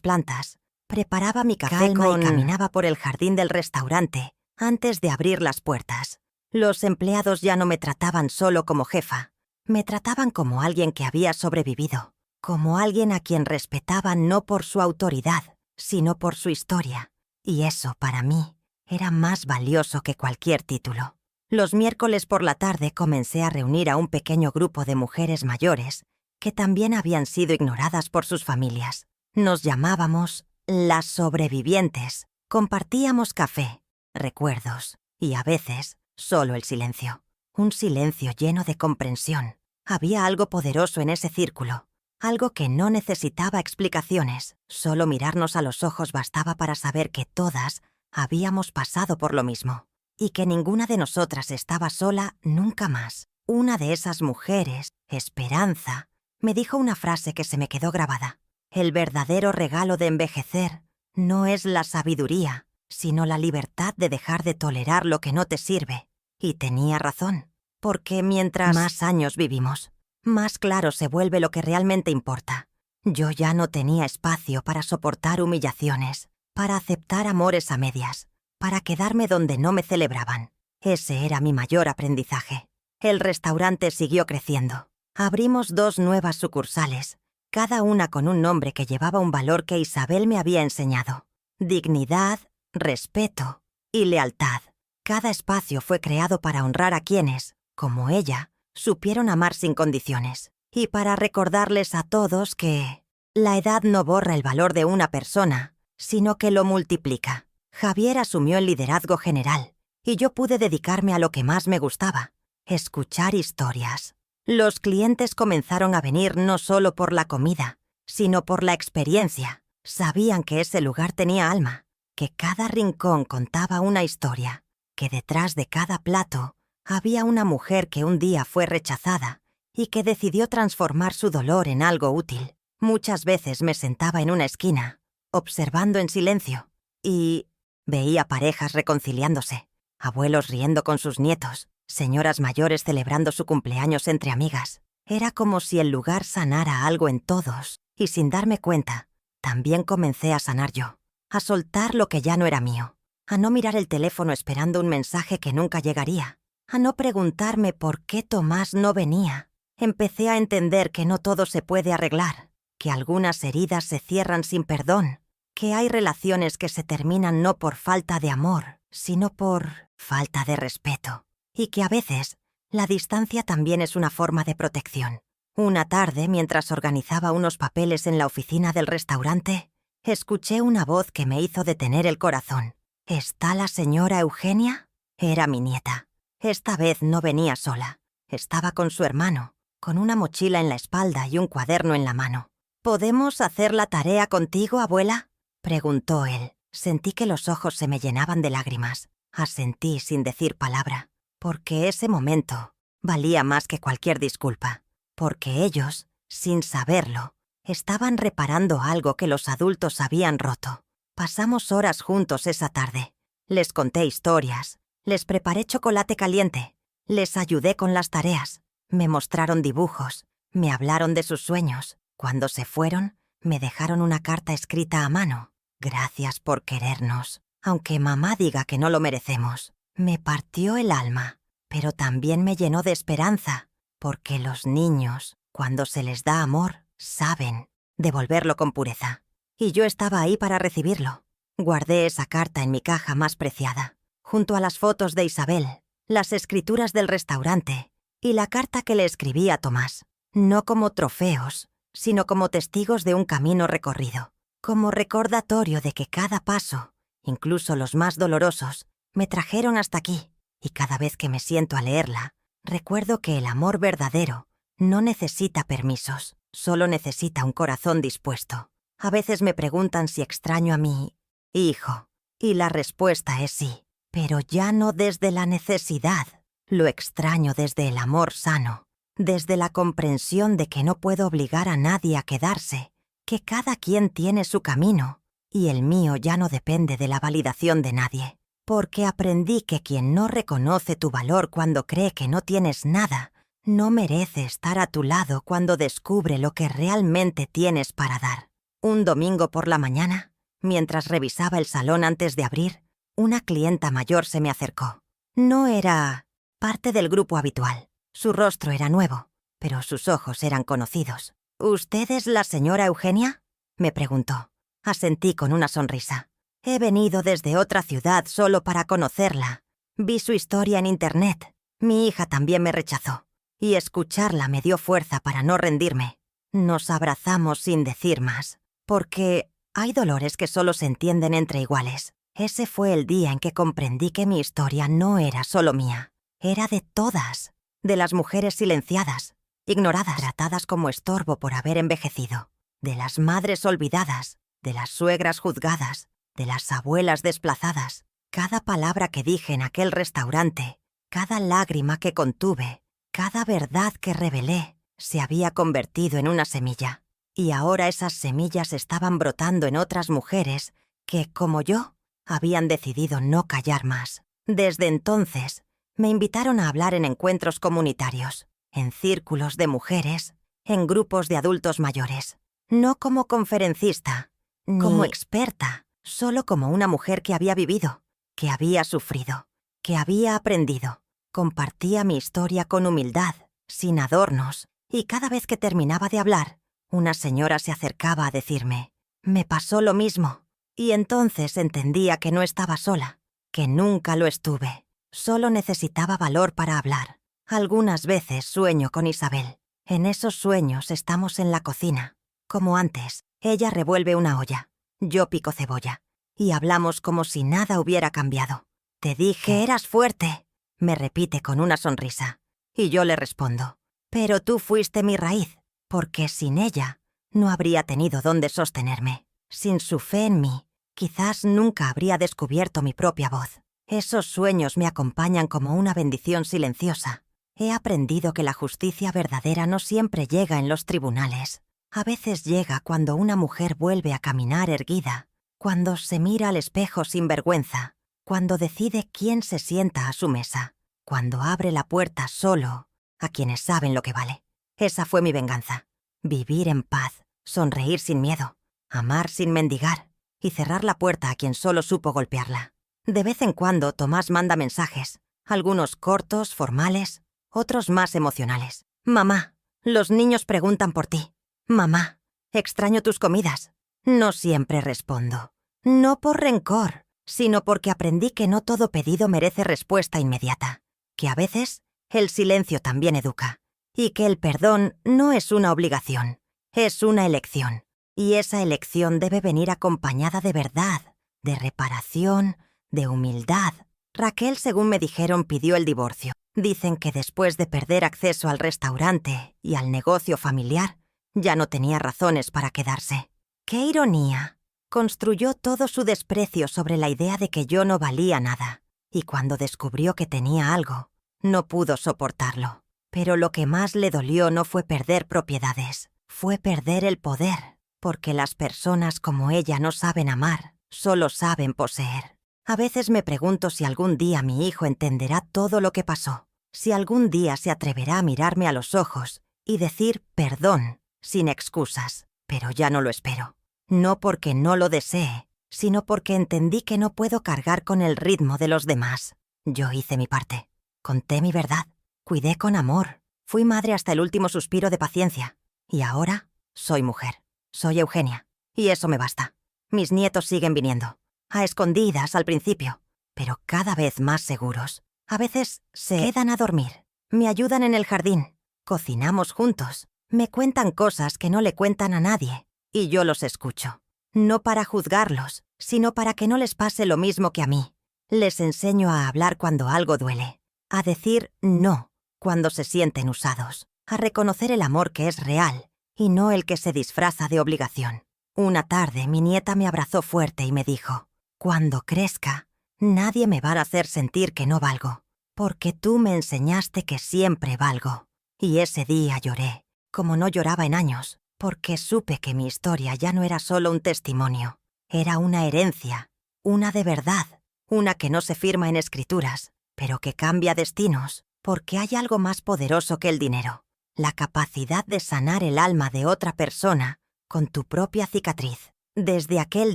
A: plantas, preparaba mi café y caminaba por el jardín del restaurante antes de abrir las puertas. Los empleados ya no me trataban solo como jefa, me trataban como alguien que había sobrevivido, como alguien a quien respetaban no por su autoridad, sino por su historia. Y eso, para mí, era más valioso que cualquier título. Los miércoles por la tarde comencé a reunir a un pequeño grupo de mujeres mayores que también habían sido ignoradas por sus familias. Nos llamábamos las sobrevivientes. Compartíamos café, recuerdos y a veces solo el silencio. Un silencio lleno de comprensión. Había algo poderoso en ese círculo, algo que no necesitaba explicaciones. Solo mirarnos a los ojos bastaba para saber que todas habíamos pasado por lo mismo. y que ninguna de nosotras estaba sola nunca más. Una de esas mujeres, Esperanza, me dijo una frase que se me quedó grabada. El verdadero regalo de envejecer no es la sabiduría, sino la libertad de dejar de tolerar lo que no te sirve. Y tenía razón, porque mientras más años vivimos, más claro se vuelve lo que realmente importa. Yo ya no tenía espacio para soportar humillaciones, para aceptar amores a medias, para quedarme donde no me celebraban. Ese era mi mayor aprendizaje. El restaurante siguió creciendo. Abrimos 2 nuevas sucursales, cada una con un nombre que llevaba un valor que Isabel me había enseñado: dignidad, respeto y lealtad. Cada espacio fue creado para honrar a quienes, como ella, supieron amar sin condiciones, y para recordarles a todos que la edad no borra el valor de una persona, sino que lo multiplica. Javier asumió el liderazgo general, y yo pude dedicarme a lo que más me gustaba: escuchar historias. Los clientes comenzaron a venir no solo por la comida, sino por la experiencia. Sabían que ese lugar tenía alma, que cada rincón contaba una historia, que detrás de cada plato había una mujer que un día fue rechazada y que decidió transformar su dolor en algo útil. Muchas veces me sentaba en una esquina, observando en silencio, y veía parejas reconciliándose, abuelos riendo con sus nietos, señoras mayores celebrando su cumpleaños entre amigas. Era como si el lugar sanara algo en todos, y sin darme cuenta, también comencé a sanar yo, a soltar lo que ya no era mío, a no mirar el teléfono esperando un mensaje que nunca llegaría, a no preguntarme por qué Tomás no venía. Empecé a entender que no todo se puede arreglar, que algunas heridas se cierran sin perdón, que hay relaciones que se terminan no por falta de amor, sino por falta de respeto, y que a veces la distancia también es una forma de protección. Una tarde, mientras organizaba unos papeles en la oficina del restaurante, escuché una voz que me hizo detener el corazón. ¿Está la señora Eugenia? Era mi nieta. Esta vez no venía sola. Estaba con su hermano, con una mochila en la espalda y un cuaderno en la mano. ¿Podemos hacer la tarea contigo, abuela?, preguntó él. Sentí que los ojos se me llenaban de lágrimas. Asentí sin decir palabra, porque ese momento valía más que cualquier disculpa, porque ellos, sin saberlo, estaban reparando algo que los adultos habían roto. Pasamos horas juntos esa tarde. Les conté historias, les preparé chocolate caliente, les ayudé con las tareas, me mostraron dibujos, me hablaron de sus sueños. Cuando se fueron, me dejaron una carta escrita a mano. Gracias por querernos, aunque mamá diga que no lo merecemos. Me partió el alma, pero también me llenó de esperanza, porque los niños, cuando se les da amor, saben devolverlo con pureza. Y yo estaba ahí para recibirlo. Guardé esa carta en mi caja más preciada, junto a las fotos de Isabel, las escrituras del restaurante y la carta que le escribí a Tomás, no como trofeos, sino como testigos de un camino recorrido, como recordatorio de que cada paso, incluso los más dolorosos, me trajeron hasta aquí, y cada vez que me siento a leerla, recuerdo que el amor verdadero no necesita permisos, solo necesita un corazón dispuesto. A veces me preguntan si extraño a mi hijo, y la respuesta es sí, pero ya no desde la necesidad. Lo extraño desde el amor sano, desde la comprensión de que no puedo obligar a nadie a quedarse, que cada quien tiene su camino, y el mío ya no depende de la validación de nadie, porque aprendí que quien no reconoce tu valor cuando cree que no tienes nada, no merece estar a tu lado cuando descubre lo que realmente tienes para dar. Un domingo por la mañana, mientras revisaba el salón antes de abrir, una clienta mayor se me acercó. No era parte del grupo habitual. Su rostro era nuevo, pero sus ojos eran conocidos. ¿Usted es la señora Eugenia?, me preguntó. Asentí con una sonrisa. He venido desde otra ciudad solo para conocerla. Vi su historia en internet. Mi hija también me rechazó, y escucharla me dio fuerza para no rendirme. Nos abrazamos sin decir más, porque hay dolores que solo se entienden entre iguales. Ese fue el día en que comprendí que mi historia no era solo mía, era de todas, de las mujeres silenciadas, ignoradas, tratadas como estorbo por haber envejecido, de las madres olvidadas, de las suegras juzgadas, de las abuelas desplazadas, Cada palabra que dije en aquel restaurante, cada lágrima que contuve, cada verdad que revelé, se había convertido en una semilla. Y ahora esas semillas estaban brotando en otras mujeres que, como yo, habían decidido no callar más. Desde entonces, me invitaron a hablar en encuentros comunitarios, en círculos de mujeres, en grupos de adultos mayores. No como conferencista, ni como experta, solo como una mujer que había vivido, que había sufrido, que había aprendido. Compartía mi historia con humildad, sin adornos, y cada vez que terminaba de hablar, una señora se acercaba a decirme, «Me pasó lo mismo». Y entonces entendía que no estaba sola, que nunca lo estuve. Solo necesitaba valor para hablar. Algunas veces sueño con Isabel. En esos sueños estamos en la cocina. Como antes, ella revuelve una olla, yo pico cebolla, y hablamos como si nada hubiera cambiado. «Te dije que eras fuerte», me repite con una sonrisa. Y yo le respondo, «Pero tú fuiste mi raíz, porque sin ella no habría tenido dónde sostenerme. Sin su fe en mí, quizás nunca habría descubierto mi propia voz». Esos sueños me acompañan como una bendición silenciosa. He aprendido que la justicia verdadera no siempre llega en los tribunales. A veces llega cuando una mujer vuelve a caminar erguida, cuando se mira al espejo sin vergüenza, cuando decide quién se sienta a su mesa, cuando abre la puerta solo a quienes saben lo que vale. Esa fue mi venganza. Vivir en paz, sonreír sin miedo, amar sin mendigar y cerrar la puerta a quien solo supo golpearla. De vez en cuando Tomás manda mensajes, algunos cortos, formales, otros más emocionales. «Mamá, los niños preguntan por ti. Mamá, extraño tus comidas». No siempre respondo. No por rencor, sino porque aprendí que no todo pedido merece respuesta inmediata, que a veces el silencio también educa, y que el perdón no es una obligación, es una elección. Y esa elección debe venir acompañada de verdad, de reparación, de humildad. Raquel, según me dijeron, pidió el divorcio. Dicen que después de perder acceso al restaurante y al negocio familiar, ya no tenía razones para quedarse. ¡Qué ironía! Construyó todo su desprecio sobre la idea de que yo no valía nada. Y cuando descubrió que tenía algo, no pudo soportarlo. Pero lo que más le dolió no fue perder propiedades, fue perder el poder, porque las personas como ella no saben amar, solo saben poseer. A veces me pregunto si algún día mi hijo entenderá todo lo que pasó, si algún día se atreverá a mirarme a los ojos y decir perdón, sin excusas, pero ya no lo espero. No porque no lo desee, sino porque entendí que no puedo cargar con el ritmo de los demás. Yo hice mi parte, conté mi verdad, cuidé con amor, fui madre hasta el último suspiro de paciencia, y ahora soy mujer, soy Eugenia, y eso me basta. Mis nietos siguen viniendo. A escondidas al principio, pero cada vez más seguros. A veces se quedan a dormir, me ayudan en el jardín, cocinamos juntos, me cuentan cosas que no le cuentan a nadie, y yo los escucho. No para juzgarlos, sino para que no les pase lo mismo que a mí. Les enseño a hablar cuando algo duele, a decir no cuando se sienten usados, a reconocer el amor que es real y no el que se disfraza de obligación. Una tarde mi nieta me abrazó fuerte y me dijo, «Cuando crezca, nadie me va a hacer sentir que no valgo, porque tú me enseñaste que siempre valgo». Y ese día lloré, como no lloraba en años, porque supe que mi historia ya no era solo un testimonio, era una herencia, una de verdad, una que no se firma en escrituras, pero que cambia destinos, porque hay algo más poderoso que el dinero, la capacidad de sanar el alma de otra persona con tu propia cicatriz. Desde aquel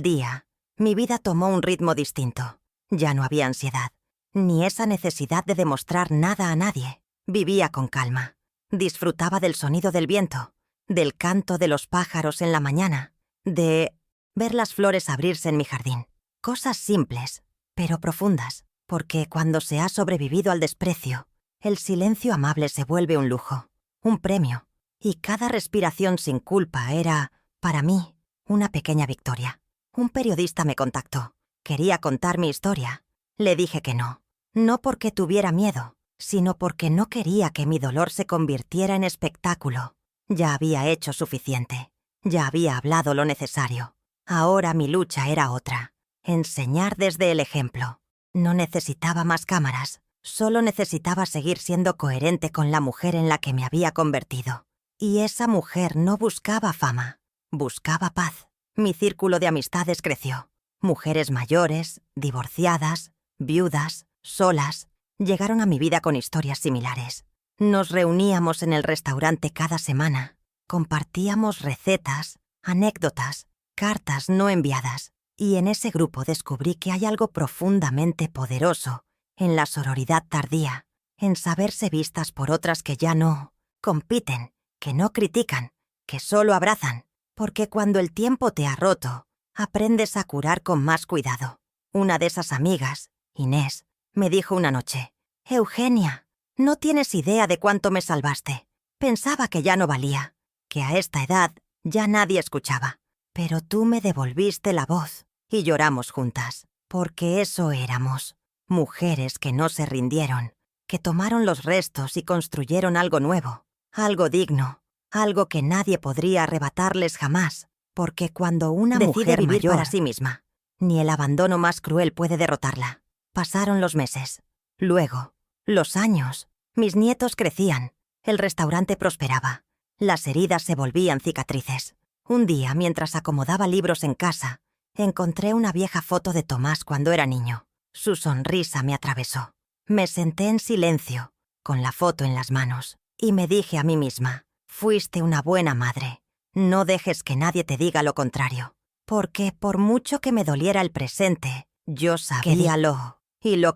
A: día, mi vida tomó un ritmo distinto. Ya no había ansiedad, ni esa necesidad de demostrar nada a nadie. Vivía con calma. Disfrutaba del sonido del viento, del canto de los pájaros en la mañana, de ver las flores abrirse en mi jardín. Cosas simples, pero profundas, porque cuando se ha sobrevivido al desprecio, el silencio amable se vuelve un lujo, un premio, y cada respiración sin culpa era, para mí, una pequeña victoria. Un periodista me contactó. Quería contar mi historia. Le dije que no. No porque tuviera miedo, sino porque no quería que mi dolor se convirtiera en espectáculo. Ya había hecho suficiente. Ya había hablado lo necesario. Ahora mi lucha era otra. Enseñar desde el ejemplo. No necesitaba más cámaras, solo necesitaba seguir siendo coherente con la mujer en la que me había convertido. Y esa mujer no buscaba fama, buscaba paz. Mi círculo de amistades creció. Mujeres mayores, divorciadas, viudas, solas, llegaron a mi vida con historias similares. Nos reuníamos en el restaurante cada semana, compartíamos recetas, anécdotas, cartas no enviadas, y en ese grupo descubrí que hay algo profundamente poderoso en la sororidad tardía, en saberse vistas por otras que ya no compiten, que no critican, que solo abrazan, porque cuando el tiempo te ha roto, aprendes a curar con más cuidado. Una de esas amigas, Inés, me dijo una noche: «Eugenia, no tienes idea de cuánto me salvaste. Pensaba que ya no valía, que a esta edad ya nadie escuchaba. Pero tú me devolviste la voz». Y lloramos juntas, porque eso éramos, mujeres que no se rindieron, que tomaron los restos y construyeron algo nuevo, algo digno, algo que nadie podría arrebatarles jamás, porque cuando una mujer vivir mayor para sí misma, ni el abandono más cruel puede derrotarla. Pasaron los meses, luego, los años, mis nietos crecían, el restaurante prosperaba, las heridas se volvían cicatrices. Un día, mientras acomodaba libros en casa, encontré una vieja foto de Tomás cuando era niño. Su sonrisa me atravesó. Me senté en silencio, con la foto en las manos, y me dije a mí misma: fuiste una buena madre. No dejes que nadie te diga lo contrario. Porque por mucho que me doliera el presente, yo sabía lo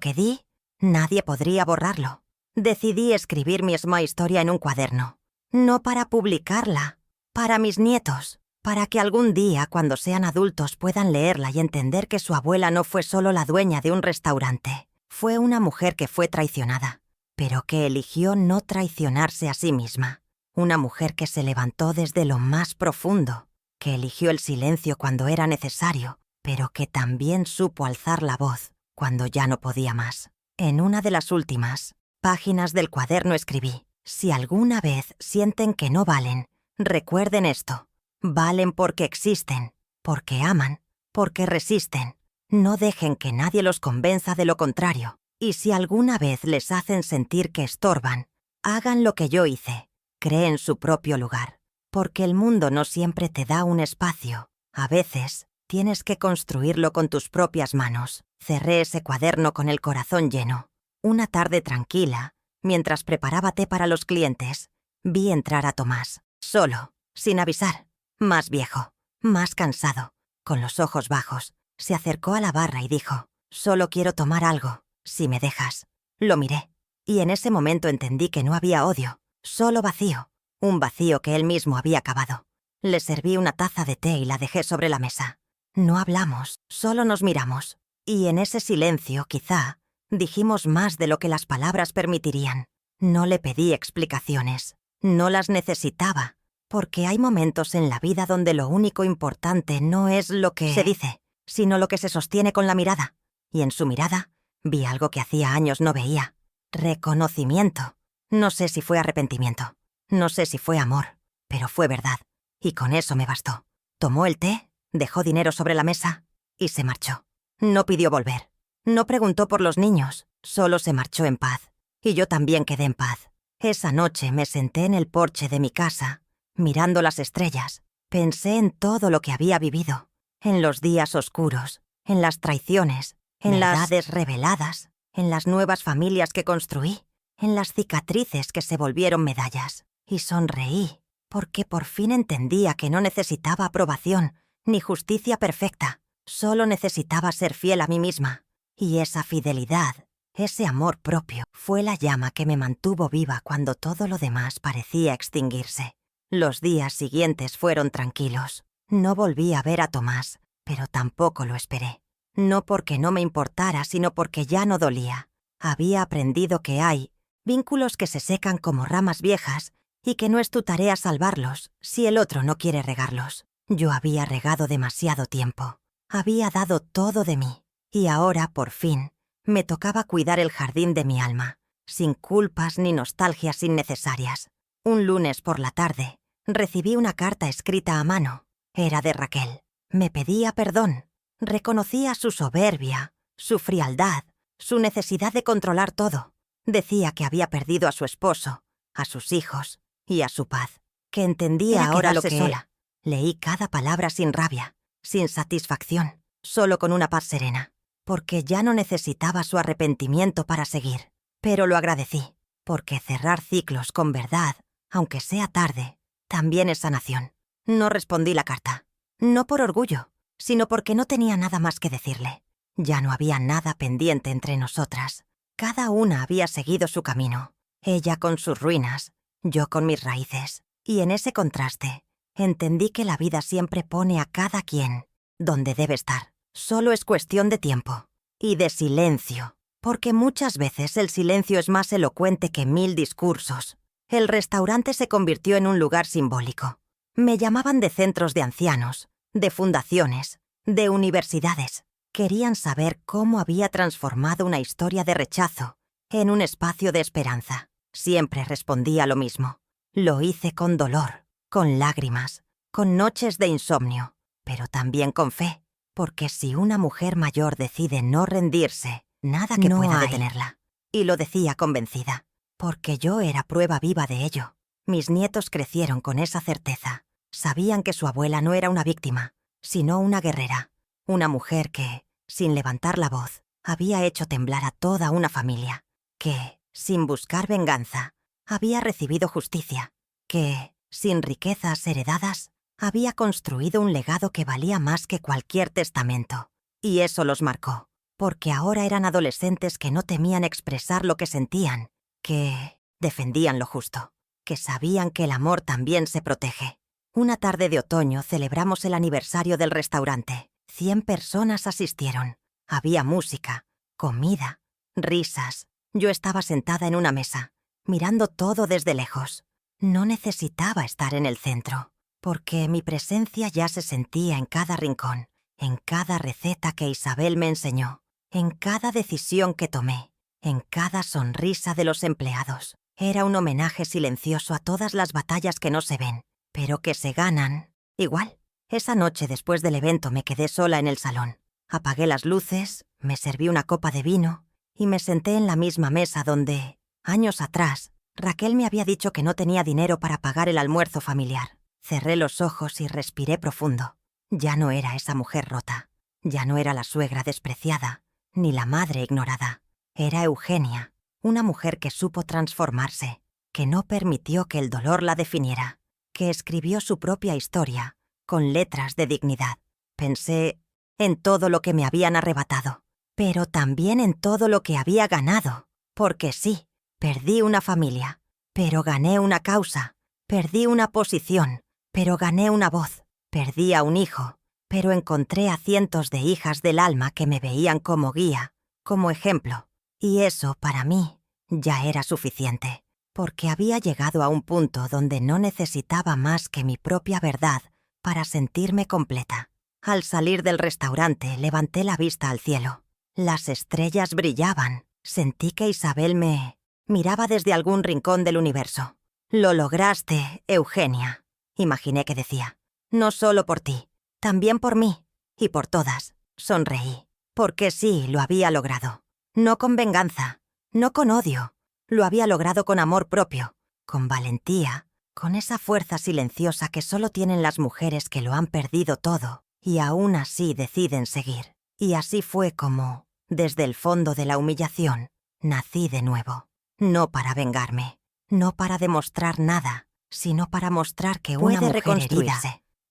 A: que di, nadie podría borrarlo. Decidí escribir mi misma historia en un cuaderno. No para publicarla, para mis nietos. Para que algún día, cuando sean adultos, puedan leerla y entender que su abuela no fue solo la dueña de un restaurante. Fue una mujer que fue traicionada, pero que eligió no traicionarse a sí misma. Una mujer que se levantó desde lo más profundo, que eligió el silencio cuando era necesario, pero que también supo alzar la voz cuando ya no podía más. En una de las últimas páginas del cuaderno escribí: si alguna vez sienten que no valen, recuerden esto. Valen porque existen, porque aman, porque resisten. No dejen que nadie los convenza de lo contrario. Y si alguna vez les hacen sentir que estorban, hagan lo que yo hice. Creen su propio lugar. Porque el mundo no siempre te da un espacio. A veces, tienes que construirlo con tus propias manos. Cerré ese cuaderno con el corazón lleno. Una tarde tranquila, mientras preparaba té para los clientes, vi entrar a Tomás, solo, sin avisar. Más viejo, más cansado, con los ojos bajos, se acercó a la barra y dijo: «Solo quiero tomar algo, si me dejas». Lo miré, y en ese momento entendí que no había odio, solo vacío, un vacío que él mismo había cavado. Le serví una taza de té y la dejé sobre la mesa. No hablamos, solo nos miramos, y en ese silencio, quizá, dijimos más de lo que las palabras permitirían. No le pedí explicaciones, no las necesitaba. Porque hay momentos en la vida donde lo único importante no es lo que se dice, sino lo que se sostiene con la mirada. Y en su mirada vi algo que hacía años no veía. Reconocimiento. No sé si fue arrepentimiento, no sé si fue amor, pero fue verdad. Y con eso me bastó. Tomó el té, dejó dinero sobre la mesa y se marchó. No pidió volver. No preguntó por los niños, solo se marchó en paz. Y yo también quedé en paz. Esa noche me senté en el porche de mi casa, mirando las estrellas, pensé en todo lo que había vivido, en los días oscuros, en las traiciones, en las verdades reveladas, en las nuevas familias que construí, en las cicatrices que se volvieron medallas. Y sonreí, porque por fin entendía que no necesitaba aprobación, ni justicia perfecta, solo necesitaba ser fiel a mí misma. Y esa fidelidad, ese amor propio, fue la llama que me mantuvo viva cuando todo lo demás parecía extinguirse. Los días siguientes fueron tranquilos. No volví a ver a Tomás, pero tampoco lo esperé. No porque no me importara, sino porque ya no dolía. Había aprendido que hay vínculos que se secan como ramas viejas y que no es tu tarea salvarlos si el otro no quiere regarlos. Yo había regado demasiado tiempo. Había dado todo de mí. Y ahora, por fin, me tocaba cuidar el jardín de mi alma, sin culpas ni nostalgias innecesarias. Un lunes por la tarde, recibí una carta escrita a mano. Era de Raquel. Me pedía perdón. Reconocía su soberbia, su frialdad, su necesidad de controlar todo. Decía que había perdido a su esposo, a sus hijos y a su paz, que entendía ahora lo que sola. Leí cada palabra sin rabia, sin satisfacción, solo con una paz serena, porque ya no necesitaba su arrepentimiento para seguir. Pero lo agradecí, porque cerrar ciclos con verdad, aunque sea tarde, también es sanación. No respondí la carta, no por orgullo, sino porque no tenía nada más que decirle. Ya no había nada pendiente entre nosotras. Cada una había seguido su camino, ella con sus ruinas, yo con mis raíces. Y en ese contraste, entendí que la vida siempre pone a cada quien donde debe estar. Solo es cuestión de tiempo y de silencio, porque muchas veces el silencio es más elocuente que 1000 discursos. El restaurante se convirtió en un lugar simbólico. Me llamaban de centros de ancianos, de fundaciones, de universidades. Querían saber cómo había transformado una historia de rechazo en un espacio de esperanza. Siempre respondía lo mismo. Lo hice con dolor, con lágrimas, con noches de insomnio, pero también con fe, porque si una mujer mayor decide no rendirse, nada que pueda detenerla. Y lo decía convencida, porque yo era prueba viva de ello. Mis nietos crecieron con esa certeza. Sabían que su abuela no era una víctima, sino una guerrera, una mujer que, sin levantar la voz, había hecho temblar a toda una familia, que, sin buscar venganza, había recibido justicia, que, sin riquezas heredadas, había construido un legado que valía más que cualquier testamento. Y eso los marcó, porque ahora eran adolescentes que no temían expresar lo que sentían, que defendían lo justo, que sabían que el amor también se protege. Una tarde de otoño celebramos el aniversario del restaurante. 100 personas asistieron. Había música, comida, risas. Yo estaba sentada en una mesa, mirando todo desde lejos. No necesitaba estar en el centro, porque mi presencia ya se sentía en cada rincón, en cada receta que Isabel me enseñó, en cada decisión que tomé, en cada sonrisa de los empleados. Era un homenaje silencioso a todas las batallas que no se ven, pero que se ganan igual. Esa noche después del evento me quedé sola en el salón. Apagué las luces, me serví una copa de vino y me senté en la misma mesa donde, años atrás, Raquel me había dicho que no tenía dinero para pagar el almuerzo familiar. Cerré los ojos y respiré profundo. Ya no era esa mujer rota. Ya no era la suegra despreciada, ni la madre ignorada. Era Eugenia, una mujer que supo transformarse, que no permitió que el dolor la definiera, que escribió su propia historia con letras de dignidad. Pensé en todo lo que me habían arrebatado, pero también en todo lo que había ganado, porque sí, perdí una familia, pero gané una causa, perdí una posición, pero gané una voz, perdí a un hijo, pero encontré a cientos de hijas del alma que me veían como guía, como ejemplo, y eso para mí ya era suficiente, porque había llegado a un punto donde no necesitaba más que mi propia verdad para sentirme completa. Al salir del restaurante levanté la vista al cielo. Las estrellas brillaban. Sentí que Isabel me miraba desde algún rincón del universo. «Lo lograste, Eugenia», imaginé que decía. «No solo por ti, también por mí y por todas». Sonreí, porque sí, lo había logrado. No con venganza, no con odio. Lo había logrado con amor propio, con valentía, con esa fuerza silenciosa que solo tienen las mujeres que lo han perdido todo y aún así deciden seguir. Y así fue como, desde el fondo de la humillación, nací de nuevo. No para vengarme, no para demostrar nada, sino para mostrar que una mujer herida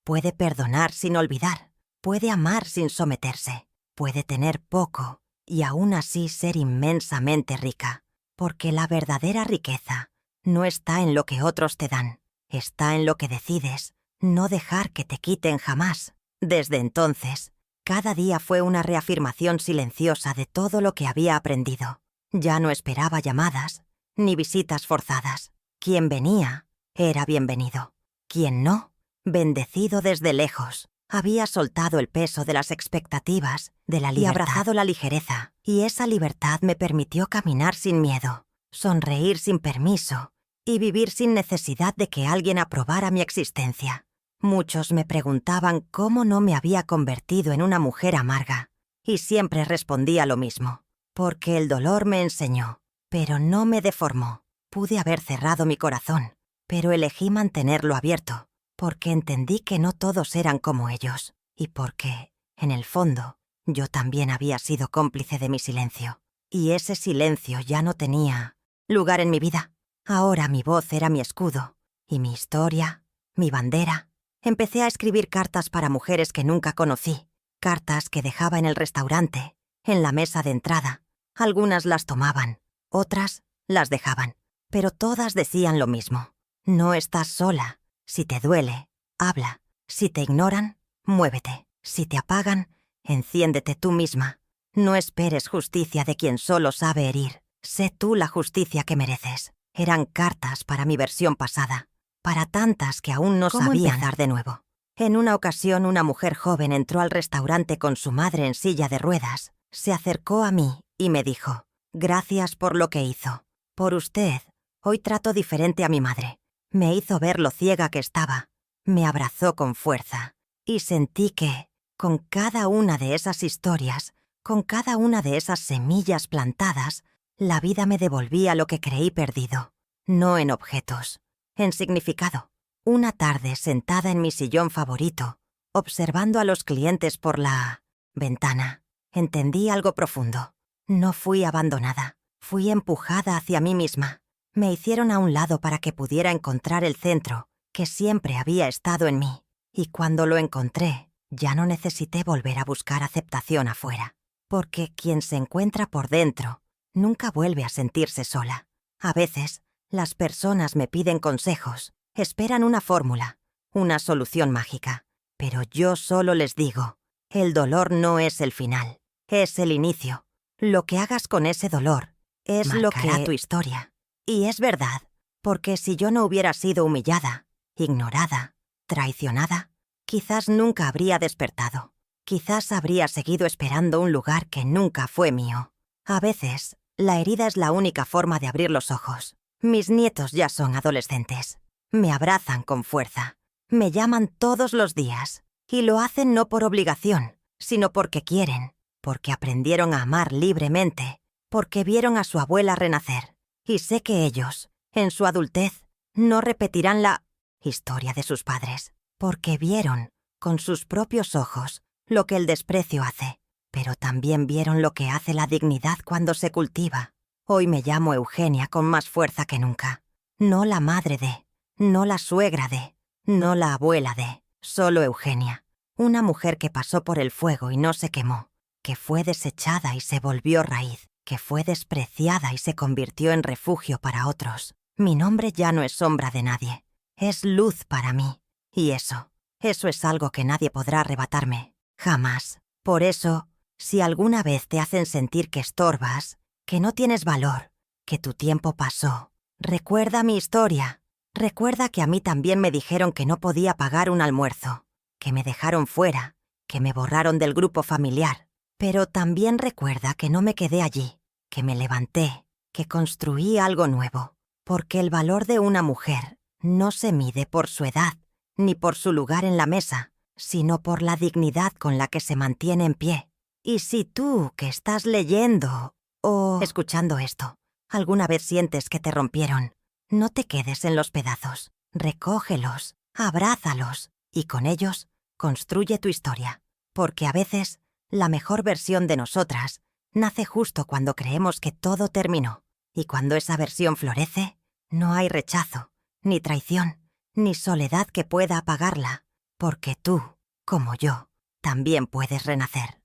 A: puede perdonar sin olvidar, puede amar sin someterse, puede tener poco y aún así ser inmensamente rica, porque la verdadera riqueza no está en lo que otros te dan, está en lo que decides no dejar que te quiten jamás. Desde entonces, cada día fue una reafirmación silenciosa de todo lo que había aprendido. Ya no esperaba llamadas, ni visitas forzadas. Quien venía, era bienvenido. Quien no, bendecido desde lejos. Había soltado el peso de las expectativas, de la libertad, y abrazado la ligereza, y esa libertad me permitió caminar sin miedo, sonreír sin permiso, y vivir sin necesidad de que alguien aprobara mi existencia. Muchos me preguntaban cómo no me había convertido en una mujer amarga, y siempre respondía lo mismo. Porque el dolor me enseñó, pero no me deformó. Pude haber cerrado mi corazón, pero elegí mantenerlo abierto, porque entendí que no todos eran como ellos, y porque, en el fondo, yo también había sido cómplice de mi silencio. Y ese silencio ya no tenía lugar en mi vida. Ahora mi voz era mi escudo, y mi historia, mi bandera. Empecé a escribir cartas para mujeres que nunca conocí, cartas que dejaba en el restaurante, en la mesa de entrada. Algunas las tomaban, otras las dejaban, pero todas decían lo mismo. No estás sola. Si te duele, habla. Si te ignoran, muévete. Si te apagan, enciéndete tú misma. No esperes justicia de quien solo sabe herir. Sé tú la justicia que mereces. Eran cartas para mi versión pasada, para tantas que aún no sabían empezar de nuevo. En una ocasión, una mujer joven entró al restaurante con su madre en silla de ruedas. Se acercó a mí y me dijo: «Gracias por lo que hizo. Por usted, hoy trato diferente a mi madre». Me hizo ver lo ciega que estaba. Me abrazó con fuerza. Y sentí que, con cada una de esas historias, con cada una de esas semillas plantadas, la vida me devolvía lo que creí perdido. No en objetos, en significado. Una tarde, sentada en mi sillón favorito, observando a los clientes por la ventana, entendí algo profundo. No fui abandonada, fui empujada hacia mí misma. Me hicieron a un lado para que pudiera encontrar el centro que siempre había estado en mí. Y cuando lo encontré, ya no necesité volver a buscar aceptación afuera. Porque quien se encuentra por dentro nunca vuelve a sentirse sola. A veces, las personas me piden consejos, esperan una fórmula, una solución mágica. Pero yo solo les digo, el dolor no es el final, es el inicio. Lo que hagas con ese dolor es lo que hará tu historia. Y es verdad, porque si yo no hubiera sido humillada, ignorada, traicionada, quizás nunca habría despertado. Quizás habría seguido esperando un lugar que nunca fue mío. A veces, la herida es la única forma de abrir los ojos. Mis nietos ya son adolescentes. Me abrazan con fuerza. Me llaman todos los días. Y lo hacen no por obligación, sino porque quieren. Porque aprendieron a amar libremente. Porque vieron a su abuela renacer. Y sé que ellos, en su adultez, no repetirán la historia de sus padres, porque vieron, con sus propios ojos, lo que el desprecio hace, pero también vieron lo que hace la dignidad cuando se cultiva. Hoy me llamo Eugenia con más fuerza que nunca. No la madre de, no la suegra de, no la abuela de, solo Eugenia. Una mujer que pasó por el fuego y no se quemó, que fue desechada y se volvió raíz, que fue despreciada y se convirtió en refugio para otros. Mi nombre ya no es sombra de nadie, es luz para mí. Y eso es algo que nadie podrá arrebatarme, jamás. Por eso, si alguna vez te hacen sentir que estorbas, que no tienes valor, que tu tiempo pasó, recuerda mi historia. Recuerda que a mí también me dijeron que no podía pagar un almuerzo, que me dejaron fuera, que me borraron del grupo familiar. Pero también recuerda que no me quedé allí, que me levanté, que construí algo nuevo, porque el valor de una mujer no se mide por su edad, ni por su lugar en la mesa, sino por la dignidad con la que se mantiene en pie. Y si tú, que estás leyendo o escuchando esto, alguna vez sientes que te rompieron, no te quedes en los pedazos, recógelos, abrázalos, y con ellos construye tu historia, porque a veces la mejor versión de nosotras nace justo cuando creemos que todo terminó, y cuando esa versión florece, no hay rechazo, ni traición, ni soledad que pueda apagarla, porque tú, como yo, también puedes renacer.